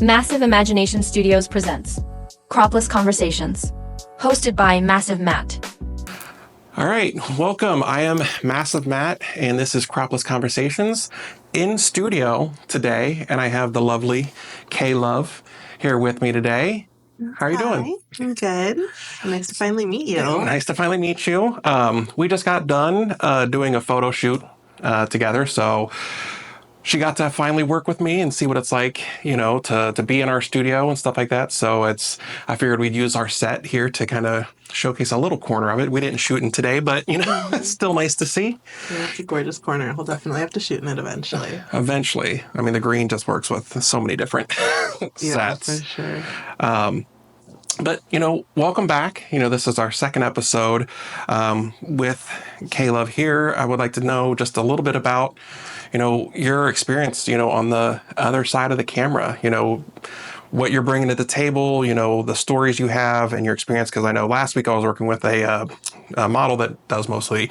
Massive Imagination Studios presents Cropless Conversations, hosted by Massive Matt. All right, welcome. I am Massive Matt, and this is Cropless Conversations in studio today, and I have the lovely K-Love here with me today. How are you doing? Hi, I'm good. Nice to finally meet you. Nice to finally meet you. We just got done doing a photo shoot together, so she got to finally work with me and see what it's like, to be in our studio and stuff like that. So I figured we'd use our set here to kind of showcase a little corner of it. We didn't shoot in today, but, it's still nice to see. Yeah, it's a gorgeous corner. We'll definitely have to shoot in it eventually. Eventually. I mean, the green just works with so many different sets. Yeah, for sure. But, welcome back. This is our second episode with K-Love here. I would like to know just a little bit about, your experience, on the other side of the camera, what you're bringing to the table, the stories you have and your experience. Because I know last week I was working with a model that does mostly,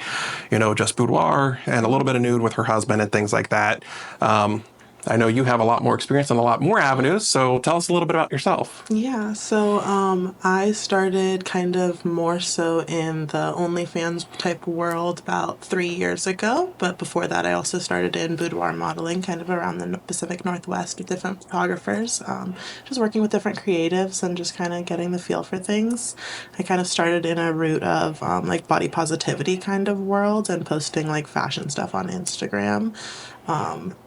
just boudoir and a little bit of nude with her husband and things like that. I know you have a lot more experience and a lot more avenues, so tell us a little bit about yourself. Yeah, so I started kind of more so in the OnlyFans type world about 3 years ago, but before that I also started in boudoir modeling kind of around the Pacific Northwest with different photographers, just working with different creatives and just kind of getting the feel for things. I kind of started in a route of like body positivity kind of world and posting like fashion stuff on Instagram.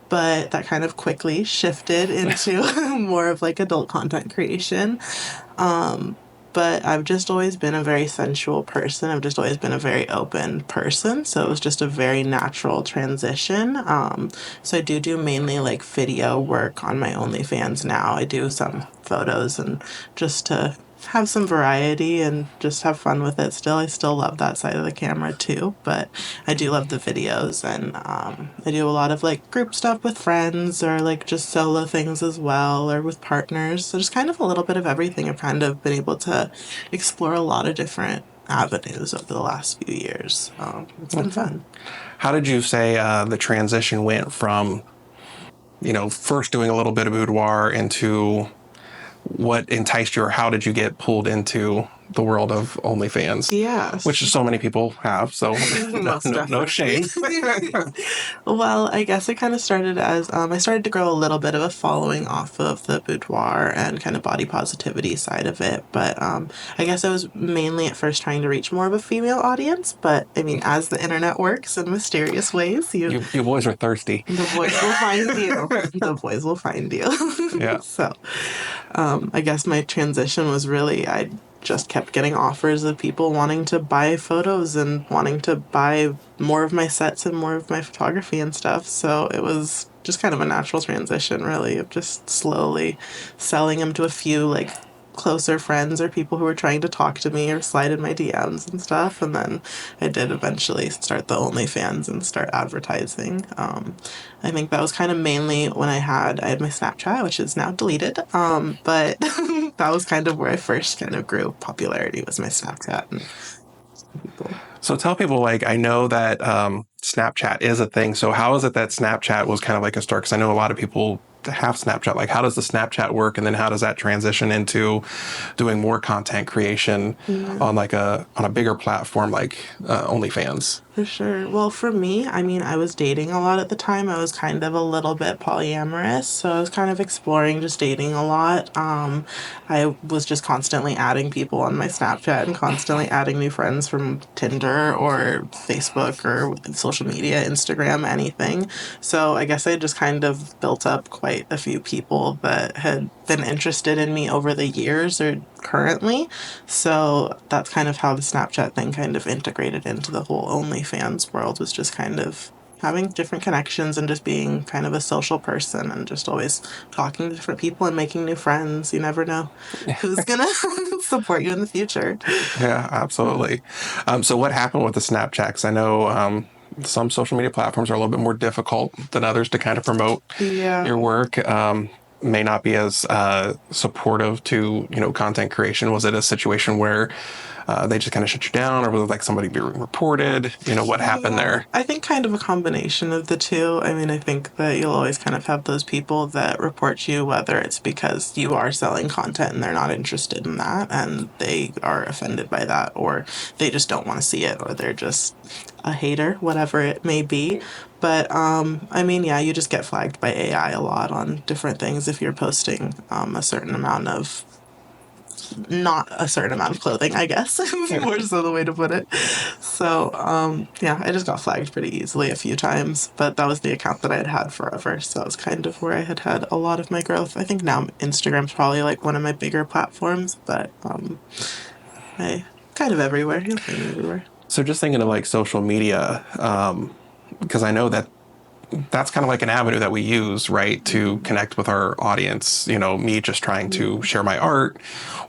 But that kind of quickly shifted into more of like adult content creation. But I've just always been a very sensual person. I've just always been a very open person. So it was just a very natural transition. So I do mainly like video work on my OnlyFans now. I do some photos and just to have some variety and just have fun with it still. I still love that side of the camera too, but I do love the videos, and I do a lot of like group stuff with friends or like just solo things as well or with partners. So just kind of a little bit of everything. I've kind of been able to explore a lot of different avenues over the last few years. It's been fun. How did you say the transition went from, first doing a little bit of boudoir into what enticed you, or how did you get pulled into the world of OnlyFans? Yeah. Which so many people have, so no shame. Well, I guess it kind of started as I started to grow a little bit of a following off of the boudoir and kind of body positivity side of it. But I guess I was mainly at first trying to reach more of a female audience. But I mean, as the internet works in mysterious ways, you boys are thirsty. The boys will find you. The boys will find you. Yeah. So I guess my transition was really, I just kept getting offers of people wanting to buy photos and wanting to buy more of my sets and more of my photography and stuff. So it was just kind of a natural transition, really, of just slowly selling them to a few like closer friends or people who were trying to talk to me or slide in my DMs and stuff. And then I did eventually start the OnlyFans and start advertising. I think that was kind of mainly when I had my Snapchat, which is now deleted. But that was kind of where I first kind of grew popularity, was my Snapchat. And people. So tell people, like, I know that Snapchat is a thing. So how is it that Snapchat was kind of like a start? Because I know a lot of people have Snapchat. Like, how does the Snapchat work, and then how does that transition into doing more content creation on like on a bigger platform like OnlyFans? For sure. Well, for me, I mean, I was dating a lot at the time. I was kind of a little bit polyamorous, so I was kind of exploring just dating a lot. I was just constantly adding people on my Snapchat and constantly adding new friends from Tinder or Facebook or social media, Instagram, anything. So I guess I just kind of built up quite a few people that had been interested in me over the years or currently. So that's kind of how the Snapchat thing kind of integrated into the whole OnlyFans world, was just kind of having different connections and just being kind of a social person and just always talking to different people and making new friends. You never know who's gonna support you in the future. Yeah, absolutely. So what happened with the Snapchat? 'Cause I know some social media platforms are a little bit more difficult than others to kind of promote your work. may not be as supportive to, content creation? Was it a situation where they just kind of shut you down, or was it like somebody being reported? What happened there? I think kind of a combination of the two. I mean, I think that you'll always kind of have those people that report you, whether it's because you are selling content and they're not interested in that and they are offended by that, or they just don't want to see it, or they're just a hater, whatever it may be. But I mean, yeah, you just get flagged by AI a lot on different things if you're posting a certain amount of not a certain amount of clothing, I guess, more so the way to put it. So, yeah, I just got flagged pretty easily a few times, but that was the account that I had had forever. So that was kind of where I had had a lot of my growth. I think now Instagram's probably like one of my bigger platforms, but I kind of everywhere. You'll find me everywhere. So just thinking of like social media, because I know that that's kind of like an avenue that we use, right, to connect with our audience. Me just trying to share my art,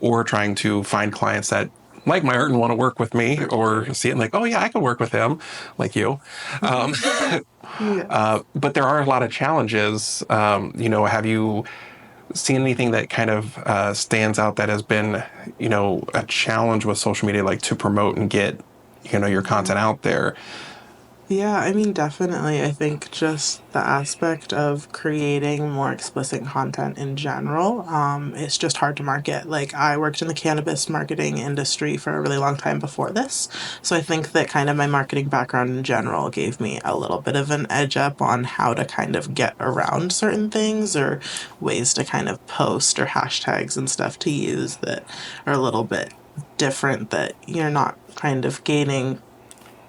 or trying to find clients that like my art and want to work with me, or see it and like, oh yeah, I can work with him, like you. Yeah. But there are a lot of challenges. Have you seen anything that kind of stands out that has been, a challenge with social media, like to promote and get, your content out there? Yeah, I mean, definitely. I think just the aspect of creating more explicit content in general, it's just hard to market. Like, I worked in the cannabis marketing industry for a really long time before this. So I think that kind of my marketing background in general gave me a little bit of an edge up on how to kind of get around certain things, or ways to kind of post, or hashtags and stuff to use that are a little bit different, that you're not kind of gaining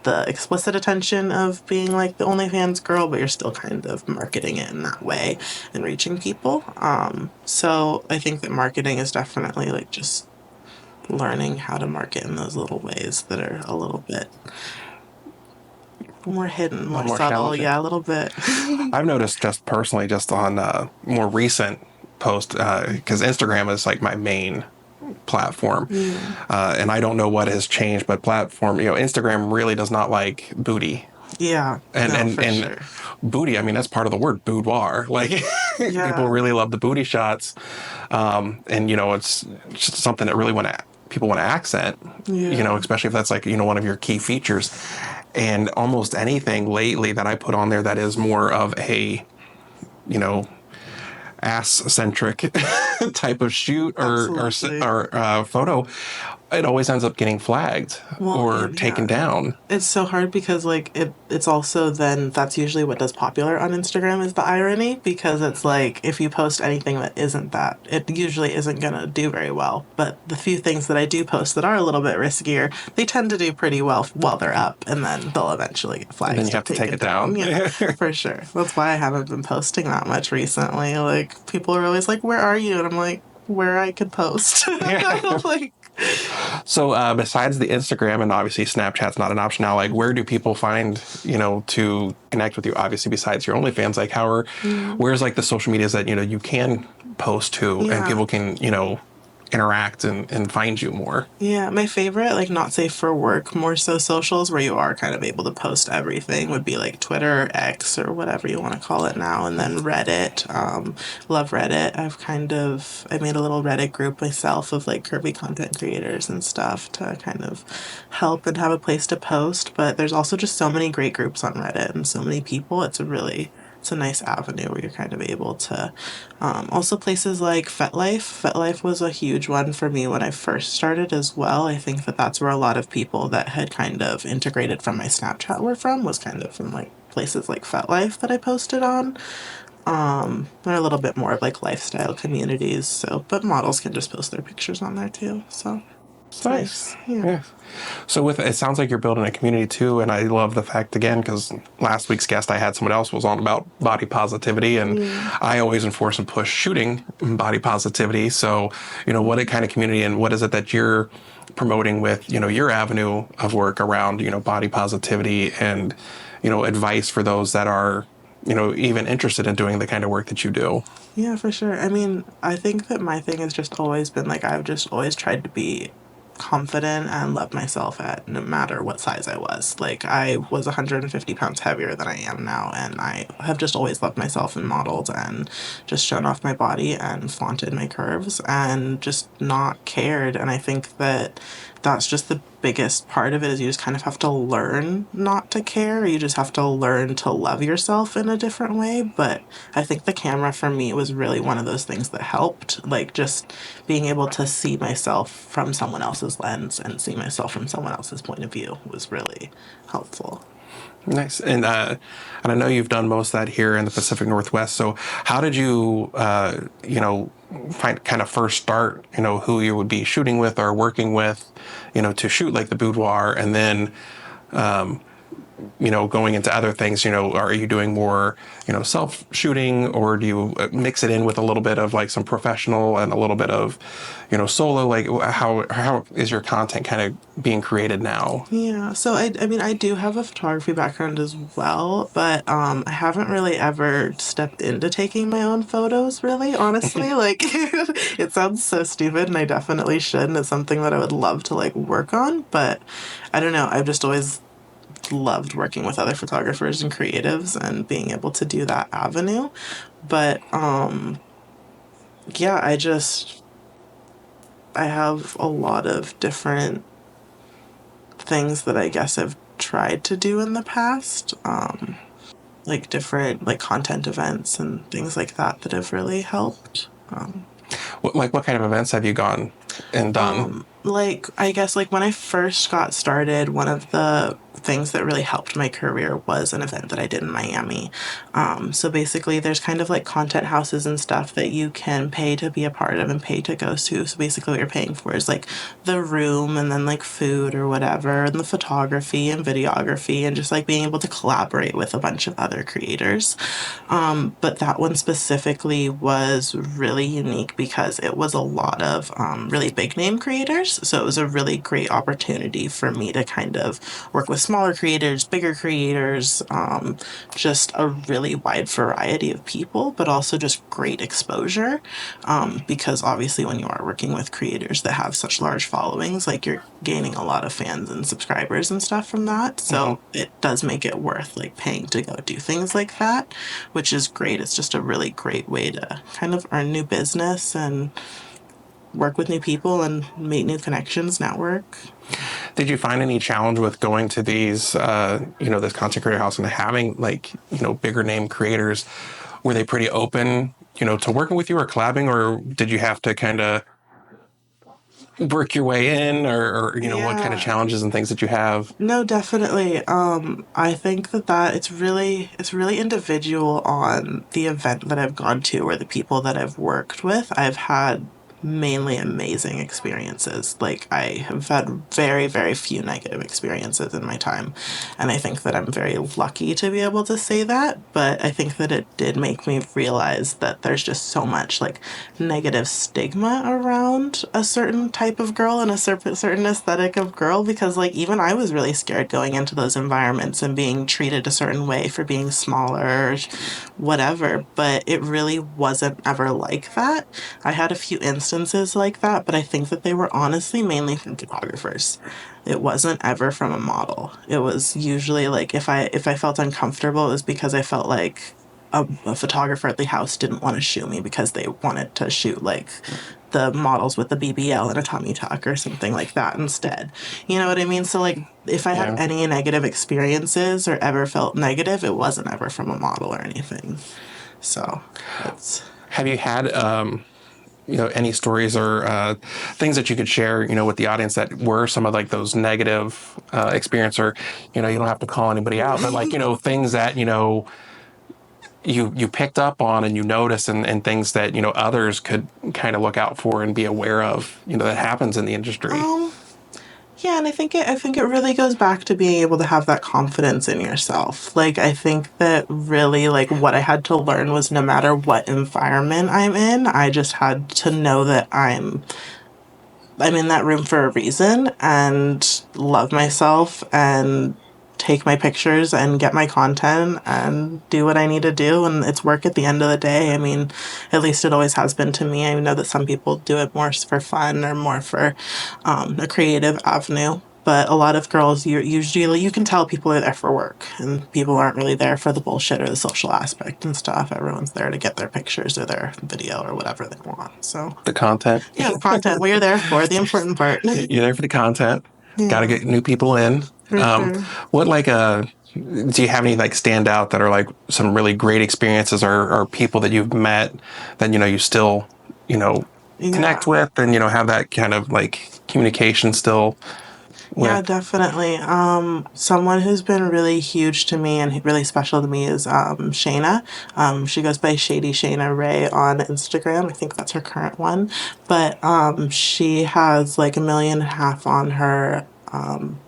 the explicit attention of being like the OnlyFans girl, but you're still kind of marketing it in that way and reaching people. So I think that marketing is definitely like just learning how to market in those little ways that are a little bit more hidden, more More subtle. challenging. Yeah, a little bit. I've noticed just personally, just on more recent posts, because Instagram is like my main platform, and I don't know what has changed, but Instagram really does not like booty. Yeah, and no, and for and sure. booty, I mean, that's part of the word boudoir. Like, Yeah. people really love the booty shots, and it's just something that really people want to accent. Yeah. Especially if that's like one of your key features. And almost anything lately that I put on there that is more of a ass-centric type of shoot, Absolutely. or photo, it always ends up getting flagged Well, or and taken yeah, down. it's so hard because like it's also then that's usually what does popular on Instagram is the irony, because it's like if you post anything that isn't that, it usually isn't gonna do very well. But the few things that I do post that are a little bit riskier, they tend to do pretty well while they're up, and then they'll eventually get flagged. And then you have to take it down. Yeah, for sure. That's why I haven't been posting that much recently. Like people are always like, "Where are you?" And I'm like, "Where I could post." Yeah. Like. So besides the Instagram, and obviously Snapchat's not an option now, like where do people find, to connect with you? Obviously, besides your OnlyFans, like where's like the social medias that, you can post to, and Yeah. people can, interact and find you more? Yeah, my favorite, like not safe for work, more so socials where you are kind of able to post everything would be like Twitter, X, or whatever you want to call it now, and then Reddit. Love Reddit. I made a little Reddit group myself of like curvy content creators and stuff to kind of help and have a place to post. But there's also just so many great groups on Reddit and so many people. It's a nice avenue where you're kind of able to. Also, places like FetLife. FetLife was a huge one for me when I first started as well. I think that that's where a lot of people that had kind of integrated from my Snapchat were from, was kind of from like places like FetLife that I posted on. They're a little bit more of like lifestyle communities. So, but models can just post their pictures on there too. So it's Nice. nice. Yeah. Yeah. So it sounds like you're building a community too, and I love the fact, again, because last week's guest I had someone else was on about body positivity, and I always enforce and push shooting body positivity. So what kind of community and what is it that you're promoting with your avenue of work around body positivity, and advice for those that are even interested in doing the kind of work that you do? Yeah, for sure. I mean, I think that my thing has just always been like I've just always tried to be confident and loved myself at no matter what size I was. Like, I was 150 pounds heavier than I am now, and I have just always loved myself and modeled and just shown off my body and flaunted my curves and just not cared. And I think that that's just the biggest part of it, is you just kind of have to learn not to care. You just have to learn to love yourself in a different way. But I think the camera for me was really one of those things that helped. Like, just being able to see myself from someone else's lens and see myself from someone else's point of view was really helpful. Nice. And I know you've done most of that here in the Pacific Northwest. So how did you, kind of first start, who you would be shooting with or working with, to shoot like the boudoir, and then, going into other things, are you doing more, self shooting, or do you mix it in with a little bit of like some professional and a little bit of, solo? Like how is your content kind of being created now? Yeah, so I mean, I do have a photography background as well, but I haven't really ever stepped into taking my own photos, really, honestly. Like, it sounds so stupid, and I definitely should, and it's something that I would love to, like, work on, but I don't know, I've just always loved working with other photographers and creatives and being able to do that avenue. But yeah, I have a lot of different things that I guess I've tried to do in the past, like different like content events and things like that have really helped. What kind of events have you gone and done? Like, I guess, like, when I first got started, one of the things that really helped my career was an event that I did in Miami. So basically, there's kind of like content houses and stuff that you can pay to be a part of and pay to go to. So basically, what you're paying for is like the room and then like food or whatever, and the photography and videography, and just like being able to collaborate with a bunch of other creators. But that one specifically was really unique because it was a lot of really big name creators. So it was a really great opportunity for me to kind of work with smaller creators, bigger creators, just a really wide variety of people, but also just great exposure. Because obviously, when you are working with creators that have such large followings, like, you're gaining a lot of fans and subscribers and stuff from that. So it does make it worth like paying to go do things like that, which is great. It's just a really great way to kind of earn new business and work with new people and make new connections, network. Did you find any challenge with going to these, this content creator house and having like, bigger name creators? Were they pretty open, to working with you or collabing, or did you have to kind of work your way in, or what kind of Yeah. challenges and things that you have? No, definitely. I think that it's really individual on the event that I've gone to or the people that I've worked with. I've had mainly amazing experiences. Like, I have had very, very few negative experiences in my time. And I think that I'm very lucky to be able to say that. But I think that it did make me realize that there's just so much like negative stigma around a certain type of girl and a certain aesthetic of girl, because like even I was really scared going into those environments and being treated a certain way for being smaller or whatever, but it really wasn't ever like that. I had a few instances like that, but I think that they were honestly mainly from photographers. It wasn't ever from a model. It was usually like if I felt uncomfortable, it was because I felt like a photographer at the house didn't want to shoot me because they wanted to shoot like the models with the BBL and a tummy tuck or something like that instead. You know what I mean? So like, if I had Yeah. any negative experiences or ever felt negative, it wasn't ever from a model or anything. So it's Have you had, any stories or things that you could share, with the audience that were some of like those negative experience, or, you don't have to call anybody out, but like, things that, you picked up on and you noticed, and things that, others could kind of look out for and be aware of, that happens in the industry. yeah, and I think it really goes back to being able to have that confidence in yourself. Like, I think that really like what I had to learn was no matter what environment I'm in, I just had to know that I'm in that room for a reason and love myself and take my pictures and get my content and do what I need to do. And it's work at the end of the day. I mean, at least it always has been to me. I know that some people do it more for fun or more for a creative avenue. But a lot of girls, you can tell people are there for work, and people aren't really there for the bullshit or the social aspect and stuff. Everyone's there to get their pictures or their video or whatever they want. So The content. yeah, the content what you're there for, the important part. You're there for the content. Yeah. Got to get new people in. For sure. What do you have any like stand out that are like some really great experiences or people that you've met that, you still, connect with and, have that kind of like communication still with? Yeah, definitely. Someone who's been really huge to me and really special to me is Shayna. She goes by Shady Shayna Ray on Instagram. I think that's her current one. But she has like 1.5 million on her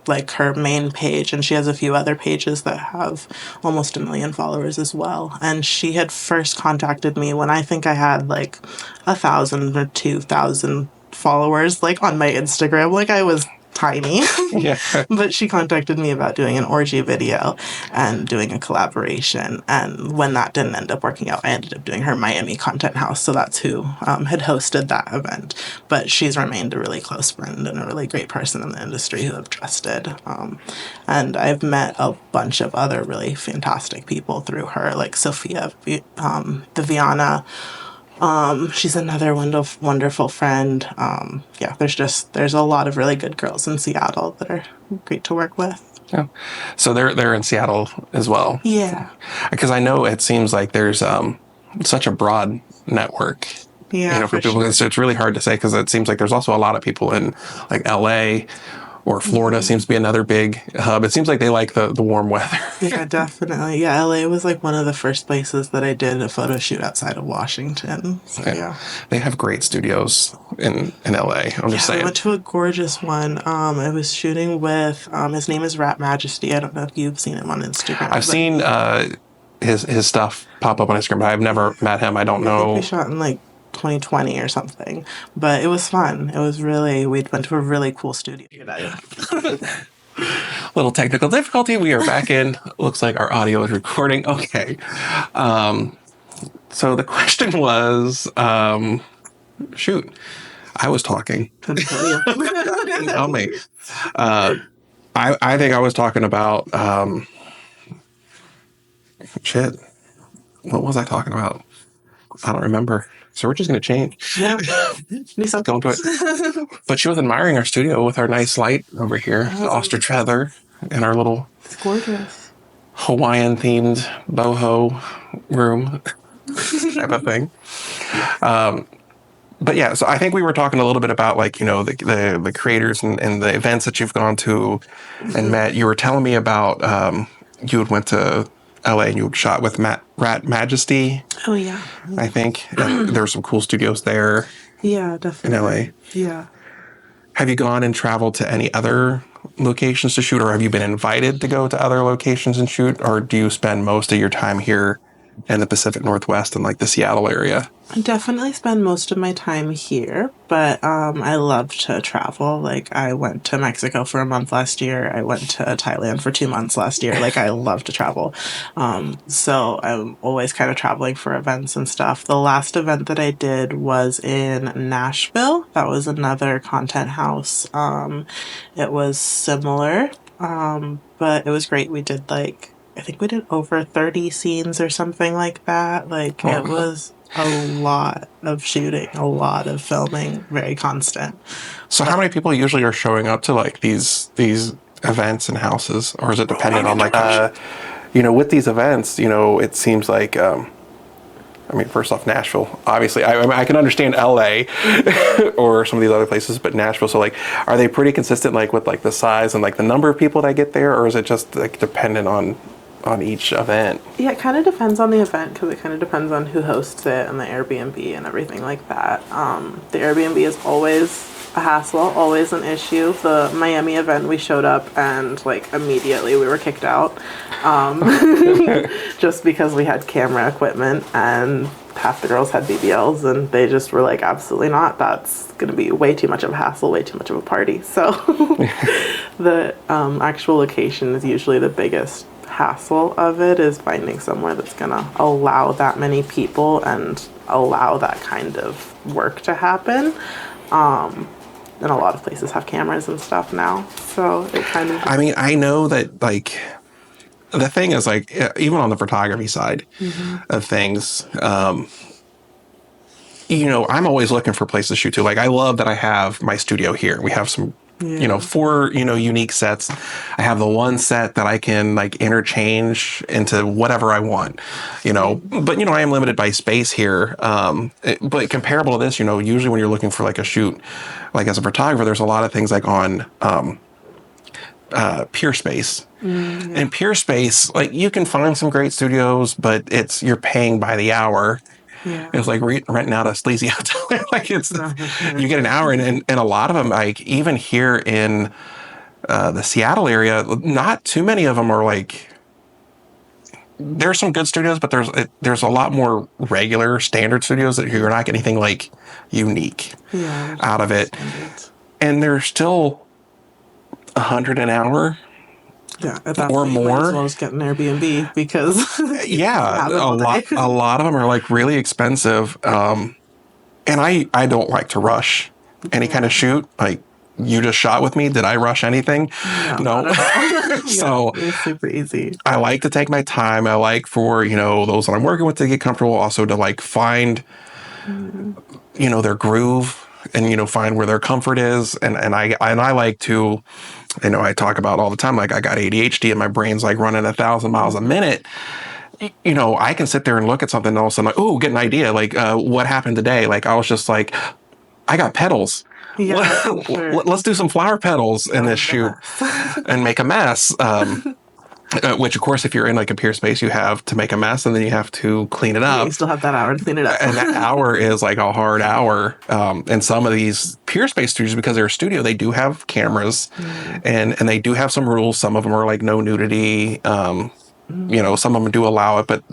like her main page, and she has a few other pages that have almost 1 million followers as well. And she had first contacted me when I think I had like 1,000 or 2,000 followers like on my Instagram. Like I was tiny. Yeah. But she contacted me about doing an orgy video and doing a collaboration. And when that didn't end up working out, I ended up doing her Miami Content House. So that's who had hosted that event. But she's remained a really close friend and a really great person in the industry who I've trusted. And I've met a bunch of other really fantastic people through her, like Sophia Viviana. She's another wonderful friend. There's a lot of really good girls in Seattle that are great to work with. Yeah. So they're in Seattle as well. Yeah. Because I know it seems like there's such a broad network. Yeah. For people, sure. it's really hard to say because it seems like there's also a lot of people in like LA or Florida seems to be another big hub. It seems like they like the warm weather. Yeah, definitely. Yeah, LA was like one of the first places that I did a photo shoot outside of Washington. So yeah. They have great studios in LA. I'm just saying. I went to a gorgeous one. I was shooting with his name is Rat Majesty. I don't know if you've seen him on Instagram. I've seen his stuff pop up on Instagram, but I've never met him. I don't know. I think we shot in like 2020 or something, but it was fun. It was really, we went to a really cool studio. Little technical difficulty. We are back in. Looks like our audio is recording. Okay. So the question was, shoot, I was talking. Tell me. I think I was talking about, shit. What was I talking about? I don't remember. So we're just going to change. Yeah. Go into it. But she was admiring our studio with our nice light over here, the ostrich feather, and our little It's gorgeous. Hawaiian-themed boho room type of thing. But yeah, so I think we were talking a little bit about like, the creators and the events that you've gone to and met. You were telling me about you had went to LA and you had shot with Rat Majesty. Oh, yeah. I think. There were some cool studios there. Yeah, definitely. In LA. Yeah. Have you gone and traveled to any other locations to shoot, or have you been invited to go to other locations and shoot, or do you spend most of your time here in the Pacific Northwest and like the Seattle area? I definitely spend most of my time here, but I love to travel. Like, I went to Mexico for a month last year. I went to Thailand for 2 months last year. Like, I love to travel. So I'm always kind of traveling for events and stuff. The last event that I did was in Nashville. That was another content house. It was similar, but it was great. We did I think we did over 30 scenes or something like that. Like, it was a lot of shooting, a lot of filming, very constant. So how many people usually are showing up to like these events and houses, or is it dependent on like with these events, it seems like first off, Nashville, obviously. I can understand LA or some of these other places, but Nashville. So, like, are they pretty consistent, like, with, like, the size and, like, the number of people that get there? Or is it just, like, dependent on each event? Yeah, it kind of depends on the event because it kind of depends on who hosts it and the Airbnb and everything like that. The Airbnb is always a hassle, always an issue. The Miami event, we showed up and like immediately we were kicked out just because we had camera equipment and half the girls had BBLs, and they just were like, absolutely not. That's going to be way too much of a hassle, way too much of a party. So the actual location is usually the biggest hassle of it, is finding somewhere that's going to allow that many people and allow that kind of work to happen. And a lot of places have cameras and stuff now. So it kind of... I mean, I know that, like, the thing is, like, even on the photography side of things, you know, I'm always looking for places to shoot to. Like, I love that I have my studio here. We have some, you know, 4, you know, unique sets. I have the one set that I can, like, interchange into whatever I want, you know. But, you know, I am limited by space here. But comparable to this, you know, usually when you're looking for, like, a shoot, like, as a photographer, there's a lot of things, like, on Peerspace. And Peerspace, like, you can find some great studios, but you're paying by the hour. Yeah. It's like renting out a sleazy hotel. Like, it's you get an hour, and a lot of them, like, even here in the Seattle area, not too many of them are like. There's some good studios, but there's a lot more regular standard studios that you're not getting anything like unique out of it, and they're still $100 an hour. Yeah, at that or point, more. You might as well just get an Airbnb, because yeah, a lot of them are, like, really expensive. And I don't like to rush any kind of shoot. Like, you just shot with me. Did I rush anything? No. So it's super easy. I like to take my time. I like for, you know, those that I'm working with to get comfortable, also to, like, find, you know, their groove, and, you know, find where their comfort is. And I like to, you know, I talk about all the time, like, I got ADHD and my brain's, like, running 1,000 miles a minute. You know, I can sit there and look at something and all of a sudden, like, oh, get an idea. Like, what happened today? Like, I was just like, I got petals. Yeah, sure. Let's do some flower petals in this shoot and make a mess. Which, of course, if you're in, like, a Peerspace, you have to make a mess, and then you have to clean it up. Yeah, you still have that hour to clean it up. And that hour is, like, a hard hour. And some of these Peerspace studios, because they're a studio, they do have cameras, and they do have some rules. Some of them are, like, no nudity. You know, some of them do allow it, but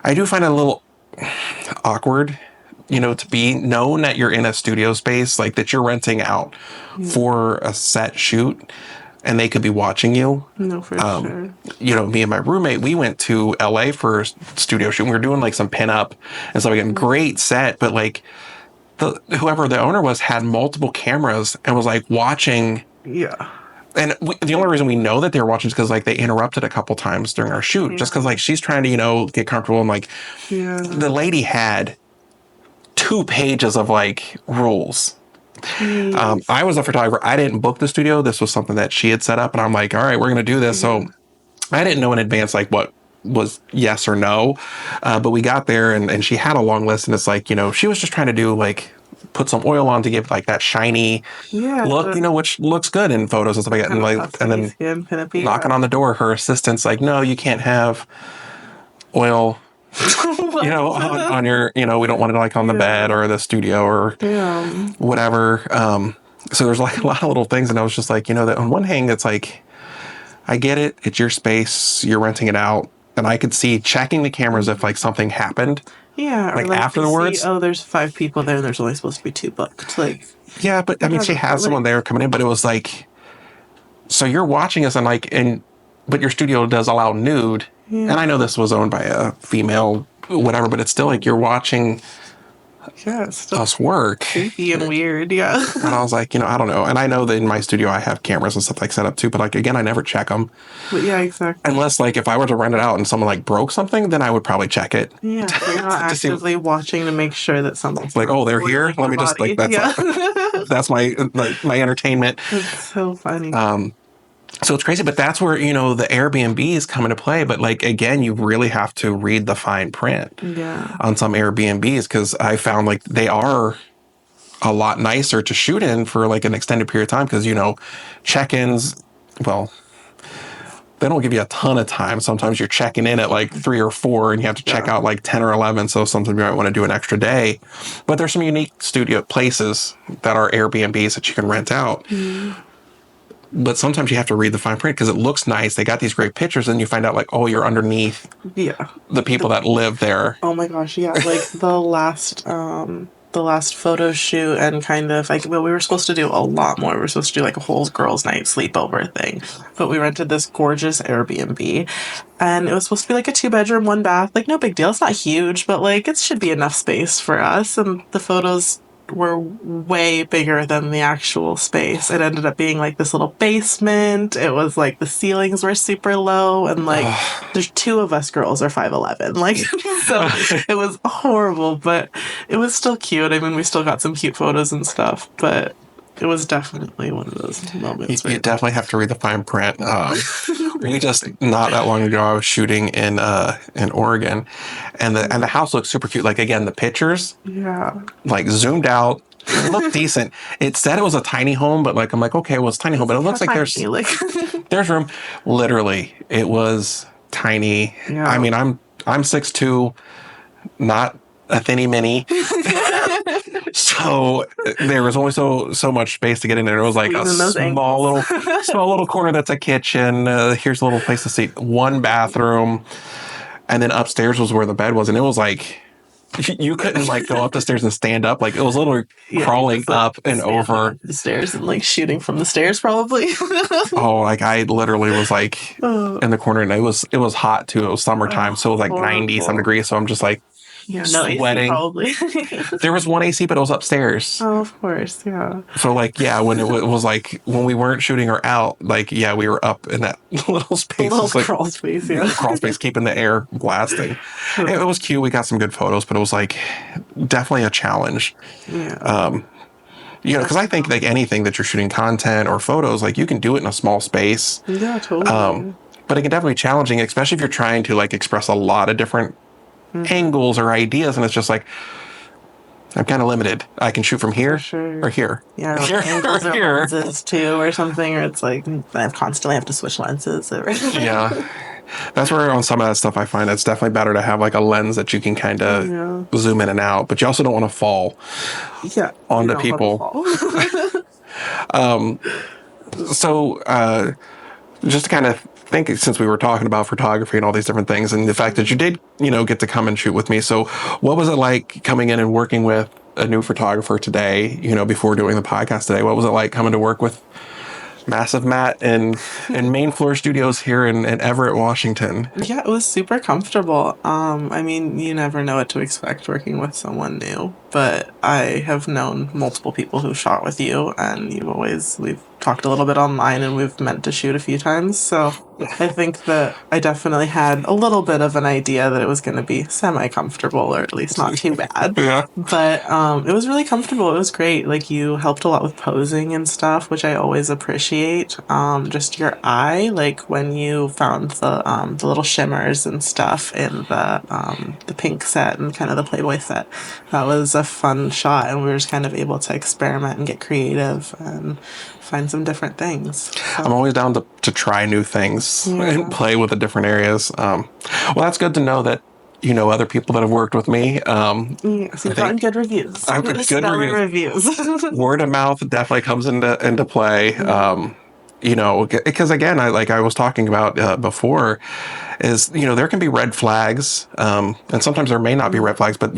I do find it a little awkward, you know, to be known that you're in a studio space, like, that you're renting out for a set shoot, and they could be watching you. No, for sure. You know, me and my roommate, we went to LA for a studio shoot. We were doing, like, some pinup and stuff. Again, great set, but, like, whoever the owner was had multiple cameras and was, like, watching. Yeah. And the only reason we know that they were watching is because, like, they interrupted a couple times during our shoot, just because, like, she's trying to, you know, get comfortable, and, like, the lady had 2 pages of, like, rules. I was a photographer. I didn't book the studio. This was something that she had set up, and I'm like, all right, we're going to do this. So I didn't know in advance, like, what was yes or no. But we got there, and she had a long list, and it's like, you know, she was just trying to do, like, put some oil on to give, like, that shiny look, you know, which looks good in photos and stuff like that. And, like, and then knocking on the door, her assistant's like, no, you can't have oil, you know, on your, you know, we don't want it, like, on the bed or the studio or whatever. So there's, like, a lot of little things. And I was just like, you know, that on one hand, it's like, I get it. It's your space. You're renting it out. And I could see checking the cameras if, like, something happened. Yeah, like afterwards. See, oh, there's 5 people there, and there's only supposed to be 2 booked. Like, yeah, but I mean, she has someone there coming in, but it was like, so you're watching us, and, like, but your studio does allow nude, and I know this was owned by a female, whatever, but it's still like you're watching it's still us work. creepy and weird. Yeah, and I was like, you know, I don't know, and I know that in my studio I have cameras and stuff, like, set up too, but, like, again, I never check them. But yeah, exactly. Unless, like, if I were to rent it out and someone, like, broke something, then I would probably check it. Yeah, you're not actively watching to make sure that something's like, oh, they're here. like Let me just, like, that's my entertainment. It's so funny. So it's crazy, but that's where, you know, the Airbnbs come into play. But, like, again, you really have to read the fine print on some Airbnbs, because I found, like, they are a lot nicer to shoot in for, like, an extended period of time, because, you know, check-ins, well, they don't give you a ton of time. Sometimes you're checking in at, like, 3 or 4, and you have to check out, like, 10 or 11. So sometimes you might want to do an extra day. But there's some unique studio places that are Airbnbs that you can rent out. but sometimes you have to read the fine print because it looks nice. They got these great pictures, and you find out like, oh, you're underneath Yeah. the people that live there. Oh my gosh, yeah. Like the last photo shoot and kind of like, well, we were supposed to do a lot more. We were supposed to do like a whole girls' night sleepover thing. But we rented this gorgeous Airbnb and it was supposed to be like a 2-bedroom, 1 bath. Like no big deal. It's not huge, but like it should be enough space for us. And the photos were way bigger than the actual space. It ended up being like this little basement. It was like the ceilings were super low and like there's 2 of us girls are 5'11". Like so it was horrible, but it was still cute. I mean, we still got some cute photos and stuff, but it was definitely one of those moments. You definitely have to read the fine print. We just not that long ago, I was shooting in Oregon, and the house looks super cute. Like again, the pictures, like zoomed out, it looked decent. It said it was a tiny home, but like I'm like, okay, well it's tiny home, but it looks like there's room. Literally, it was tiny. Yeah. I mean, I'm 6'2", not a thinny mini. So there was only so much space to get in there. It was like a small little corner that's a kitchen. Here's a little place to sit. 1 bathroom, and then upstairs was where the bed was, and it was like you couldn't like go up the stairs and stand up. Like it was literally crawling up and over the stairs and like shooting from the stairs, probably. Oh, like I literally was like in the corner, and it was hot too. It was summertime, so it was like 90-some degrees. So I'm just like. Yeah, no sweating. AC probably. There was 1 AC, but it was upstairs. Oh, of course, yeah. So, like, yeah, when it was like, when we weren't shooting her out, like, yeah, we were up in that little space. Little like, crawl space, yeah. Crawl space, keeping the air blasting. It was cute. We got some good photos, but it was, like, definitely a challenge. Yeah. You know, because I think, like, anything that you're shooting content or photos, like, you can do it in a small space. Yeah, totally. But it can definitely be challenging, especially if you're trying to, like, express a lot of different angles or ideas, and it's just like I'm kind of limited. I can shoot from here or here. Yeah, like here angles or or here. lenses too, or something. Or it's like I constantly have to switch lenses. Yeah, that's where on some of that stuff I find it's definitely better to have like a lens that you can kind of zoom in and out, but you also don't want to fall. Onto people. So just to kind of think, since we were talking about photography and all these different things, and the fact that you did, get to come and shoot with me. So what was it like coming in and working with a new photographer today, before doing the podcast today? What was it like coming to work with Massive Matt in Main Floor Studios here in Everett, Washington? Yeah, it was super comfortable. I mean, you never know what to expect working with someone new, but I have known multiple people who shot with you, and we've talked a little bit online, and we've meant to shoot a few times, so I think that I definitely had a little bit of an idea that it was going to be semi-comfortable, or at least not too bad. Yeah. But it was really comfortable. It was great. Like, you helped a lot with posing and stuff, which I always appreciate. Just your eye, like when you found the little shimmers and stuff in the pink set and kind of the Playboy set. That was a fun shot, and we were just kind of able to experiment and get creative and find some different things. So. I'm always down to try new things and play with the different areas. Well, that's good to know that other people that have worked with me. So you've gotten good reviews. I've got good reviews. Word of mouth definitely comes into play. Because again, I was talking about before, is there can be red flags, and sometimes there may not be red flags, but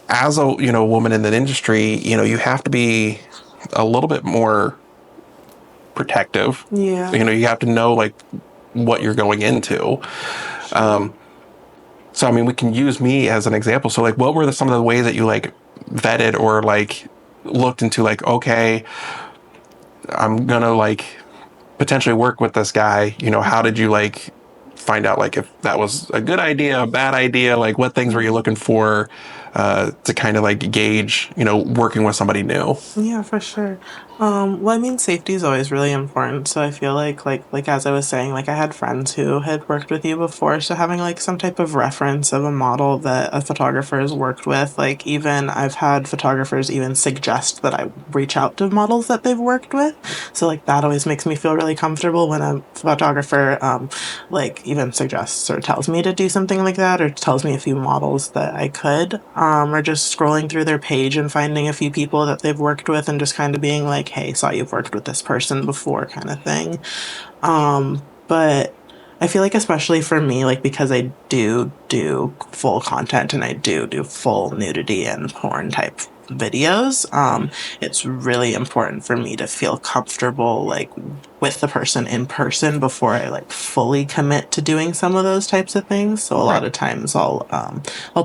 as a woman in the industry, you have to be a little bit more protective. Yeah. You have to know like what you're going into. So I mean, we can use me as an example. So like, what were some of the ways that you like vetted or like looked into like, okay, I'm gonna like potentially work with this guy. How did you like find out like if that was a good idea, a bad idea? Like, what things were you looking for to kind of like gauge, working with somebody new? Yeah, for sure. Well, I mean, safety is always really important. So I feel like as I was saying, like I had friends who had worked with you before. So having like some type of reference of a model that a photographer has worked with, like even I've had photographers even suggest that I reach out to models that they've worked with. So like that always makes me feel really comfortable when a photographer like even suggests or tells me to do something like that, or tells me a few models that I could. or just scrolling through their page and finding a few people that they've worked with and just kind of being like, hey, saw you've worked with this person before, kind of thing. But I feel like, especially for me, like, because I do full content and I do full nudity and porn type videos, it's really important for me to feel comfortable, like, with the person in person before I, like, fully commit to doing some of those types of things. So a lot of times I'll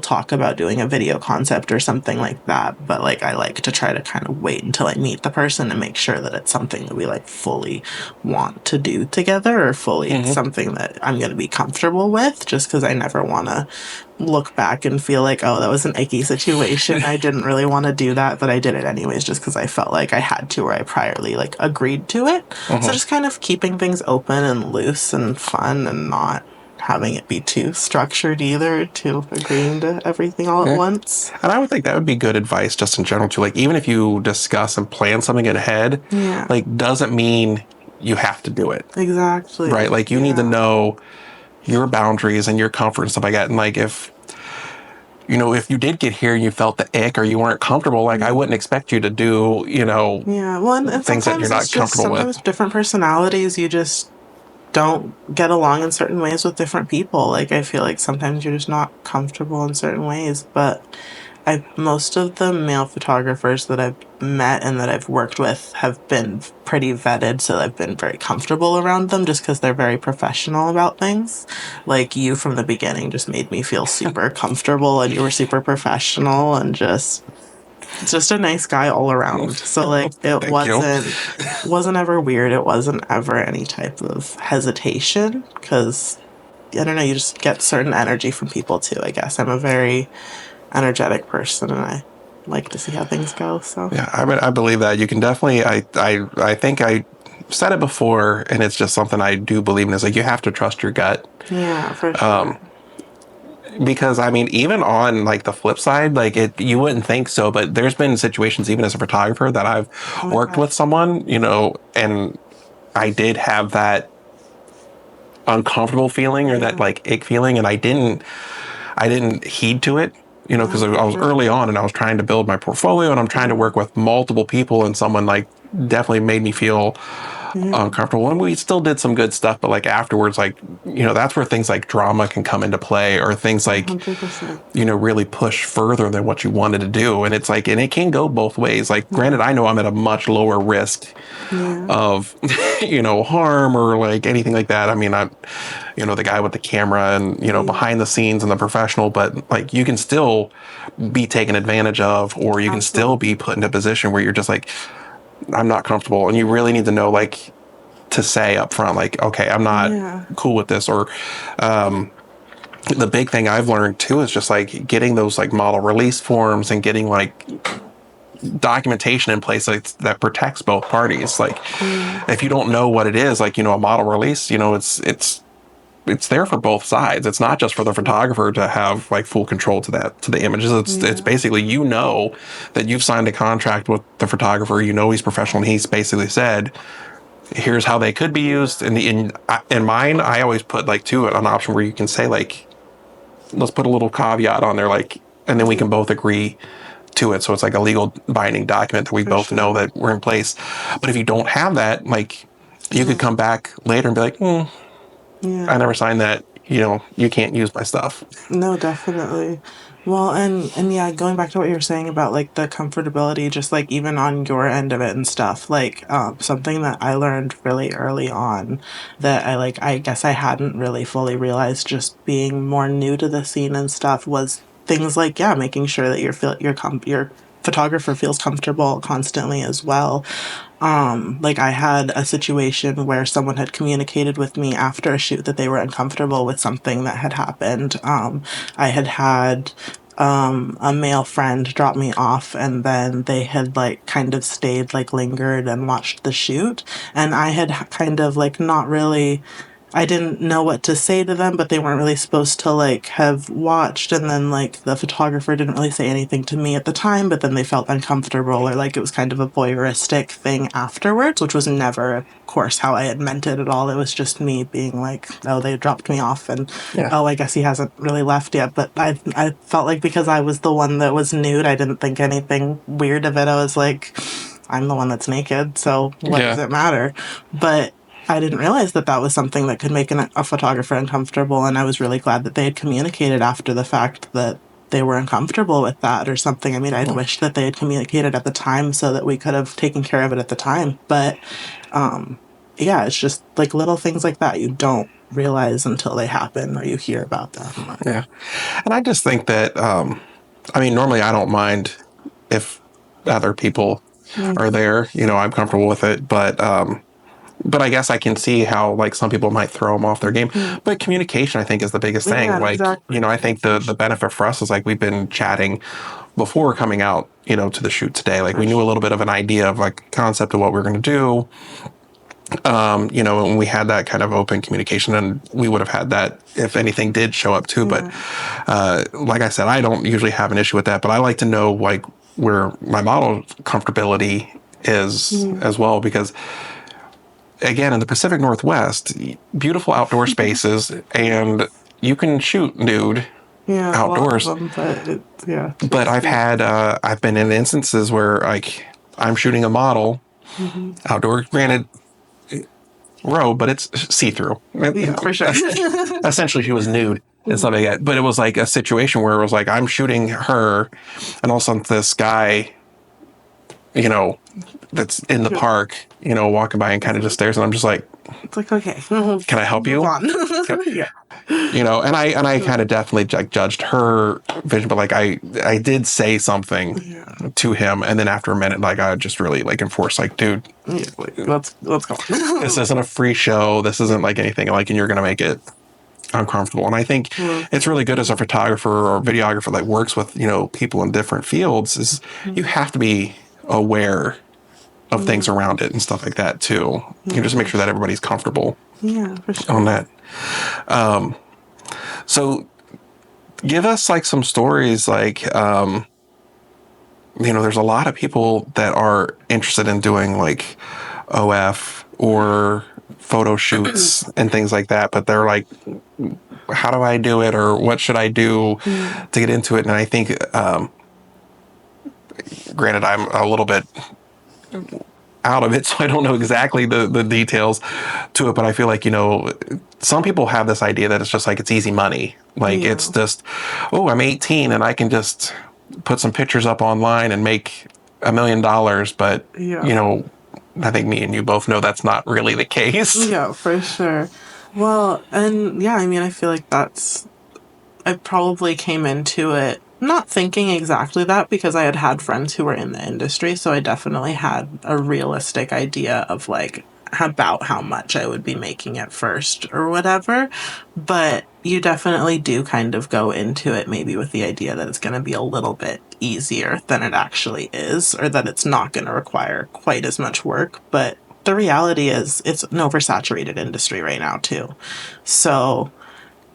talk about doing a video concept or something like that, but, like, I like to try to kind of wait until I meet the person and make sure that it's something that we, like, fully want to do together, or fully something that I'm going to be comfortable with, just because I never want to look back and feel like, oh, that was an icky situation. I didn't really want to do that, but I did it anyways just because I felt like I had to, or I priorly, like, agreed to it. So just kind of keeping things open and loose and fun, and not having it be too structured either, to agreeing to everything all at once. And I would think that would be good advice just in general too. Like, even if you discuss and plan something ahead, like, doesn't mean you have to do it. Exactly. Right? Like, you need to know your boundaries and your comfort and stuff like that. And, like, if you did get here and you felt the ick or you weren't comfortable, like, I wouldn't expect you to do, well, and things that sometimes you're not it's just, comfortable sometimes with. different personalities, you just don't get along in certain ways with different people. Like, I feel like sometimes you're just not comfortable in certain ways, but most of the male photographers that I've met and that I've worked with have been pretty vetted, so I've been very comfortable around them just because they're very professional about things. Like, you from the beginning just made me feel super comfortable, and you were super professional, and just a nice guy all around. So, like, it Thank you. wasn't ever weird. It wasn't ever any type of hesitation, because I don't know, you just get certain energy from people too, I guess. I'm a very energetic person, and I like to see how things go. So Yeah, I believe that you can definitely. I think I said it before, and it's just something I do believe in. Is like, you have to trust your gut, yeah, for sure. because I mean, even on, like, the flip side, like, you wouldn't think so, but there's been situations even as a photographer that I've worked with someone, and I did have that uncomfortable feeling or that, like, ick feeling, and I didn't heed to it, because I was early on and I was trying to build my portfolio and I'm trying to work with multiple people, and someone, like, definitely made me feel uncomfortable. And we still did some good stuff, but, like, afterwards, like, that's where things like drama can come into play, or things like, 100%. really push further than what you wanted to do. And it's like, and it can go both ways. Like, granted, I know I'm at a much lower risk of, harm or, like, anything like that. I mean, I'm, the guy with the camera and, behind the scenes and the professional, but, like, you can still be taken advantage of, or you can still be put in a position where you're just like, I'm not comfortable. And you really need to know, like, to say up front, like, okay, I'm not cool with this. Or, the big thing I've learned too is just, like, getting those, like, model release forms and getting, like, documentation in place, like, that protects both parties. Like, if you don't know what it is, like, a model release, it's there for both sides. It's not just for the photographer to have, like, full control to the images. It's basically, that you've signed a contract with the photographer. He's professional, and he's basically said, here's how they could be used. And in mine, I always put, like, an option where you can say, like, let's put a little caveat on there, like, and then we can both agree to it. So it's like a legal binding document that we both know that we're in place. But if you don't have that, like, you could come back later and be like, I never signed that. You can't use my stuff. No, definitely. Well, and yeah, going back to what you were saying about, like, the comfortability, just, like, even on your end of it and stuff, like, something that I learned really early on that I guess I hadn't really fully realized, just being more new to the scene and stuff, was things like, making sure that your photographer feels comfortable constantly as well. Like, I had a situation where someone had communicated with me after a shoot that they were uncomfortable with something that had happened. I had a male friend drop me off, and then they had, like, kind of stayed, like, lingered and watched the shoot, and I had kind of, like, not really I didn't know what to say to them, but they weren't really supposed to like have watched. And then like the photographer didn't really say anything to me at the time, but then they felt uncomfortable or like it was kind of a voyeuristic thing afterwards, which was never, of course, how I had meant it at all. It was just me being like, oh, they dropped me off, and Yeah. oh, I guess he hasn't really left yet. But I felt like because I was the one that was nude, I didn't think anything weird of it. I was like, I'm the one that's naked, so what does it matter? But I didn't realize that that was something that could make a photographer uncomfortable, and I was really glad that they had communicated after the fact that they were uncomfortable with that or something. I mean, I'd wished that they had communicated at the time so that we could have taken care of it at the time. But yeah, it's just like little things like that you don't realize until they happen or you hear about them. Yeah. And I just think that, I mean, normally I don't mind if other people are there, I'm comfortable with it, but I guess I can see how like some people might throw them off their game. But communication, I think, is the biggest thing. Yeah, Like, exactly. I think the benefit for us is like we've been chatting before coming out, to the shoot today. Like we knew a little bit of an idea of like concept of what we are going to do. And we had that kind of open communication, and we would have had that if anything did show up too. But like I said, I don't usually have an issue with that, but I like to know like where my model comfortability is as well, because again, in the Pacific Northwest, beautiful outdoor spaces, and you can shoot nude outdoors. But I've been in instances where like I'm shooting a model outdoor, granted robe, but it's see-through. Yeah, for sure. Essentially, she was nude and stuff like that. But it was like a situation where it was like I'm shooting her, and all of a sudden this guy, that's in the park, walking by and kind of just stares, and I'm just like, It's like, okay, can I help you? Yeah. And I kind of definitely like judged her vision, but like I did say something to him, and then after a minute, like I just really like enforced, like, dude, Yeah, like, let's go. this isn't a free show. This isn't like anything like, and you're gonna make it uncomfortable. And I think it's really good as a photographer or videographer that works with people in different fields is you have to be aware of things around it and stuff like that too. Just make sure that everybody's comfortable For sure. on that. So give us like some stories, like, there's a lot of people that are interested in doing like OF or photo shoots and things like that, but they're like, how do I do it? Or what should I do to get into it? And I think, granted, I'm a little bit out of it, so I don't know exactly the details to it, but I feel like, some people have this idea that it's just like, it's easy money. Like it's just, oh, I'm 18 and I can just put some pictures up online and make $1 million. But, I think me and you both know that's not really the case. Yeah, for sure. Well, and yeah, I mean, I feel like I probably came into it not thinking exactly that, because I had had friends who were in the industry, so I definitely had a realistic idea of like about how much I would be making at first or whatever. But you definitely do kind of go into it maybe with the idea that it's going to be a little bit easier than it actually is, or that it's not going to require quite as much work. But the reality is it's an oversaturated industry right now too. So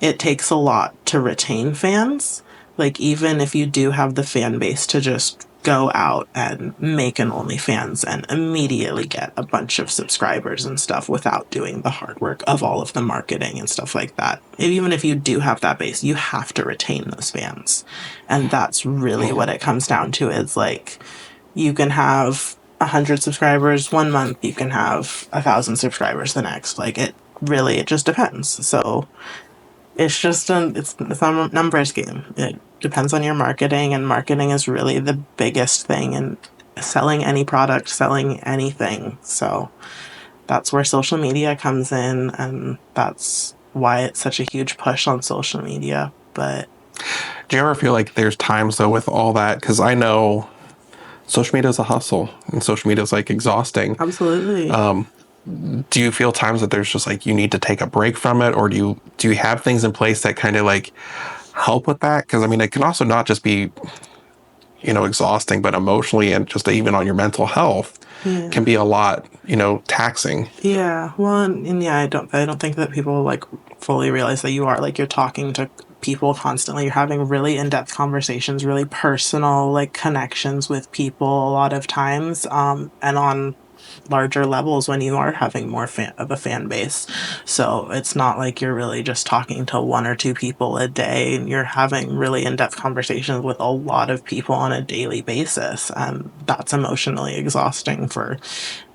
it takes a lot to retain fans. Like, even if you do have the fan base to just go out and make an OnlyFans and immediately get a bunch of subscribers and stuff without doing the hard work of all of the marketing and stuff like that. Even if you do have that base, you have to retain those fans. And that's really what it comes down to, is like, you can have 100 subscribers one month, you can have 1,000 subscribers the next. Like, it just depends. So it's just it's a numbers game. It depends on your marketing, and marketing is really the biggest thing in selling any product, selling anything. So that's where social media comes in, and that's why it's such a huge push on social media. But do you ever feel like there's times though with all that, because I know social media is a hustle and social media is like exhausting. Absolutely. Do you feel times that there's just like you need to take a break from it, or do you have things in place that kind of like help with that? Because I mean, it can also not just be exhausting, but emotionally and just even on your mental health can be a lot, taxing. Yeah. Well, and yeah, I don't think that people like fully realize that you're talking to people constantly. You're having really in-depth conversations, really personal like connections with people a lot of times, and on larger levels when you are having more of a fan base. So it's not like you're really just talking to one or two people a day. You're having really in-depth conversations with a lot of people on a daily basis, and that's emotionally exhausting for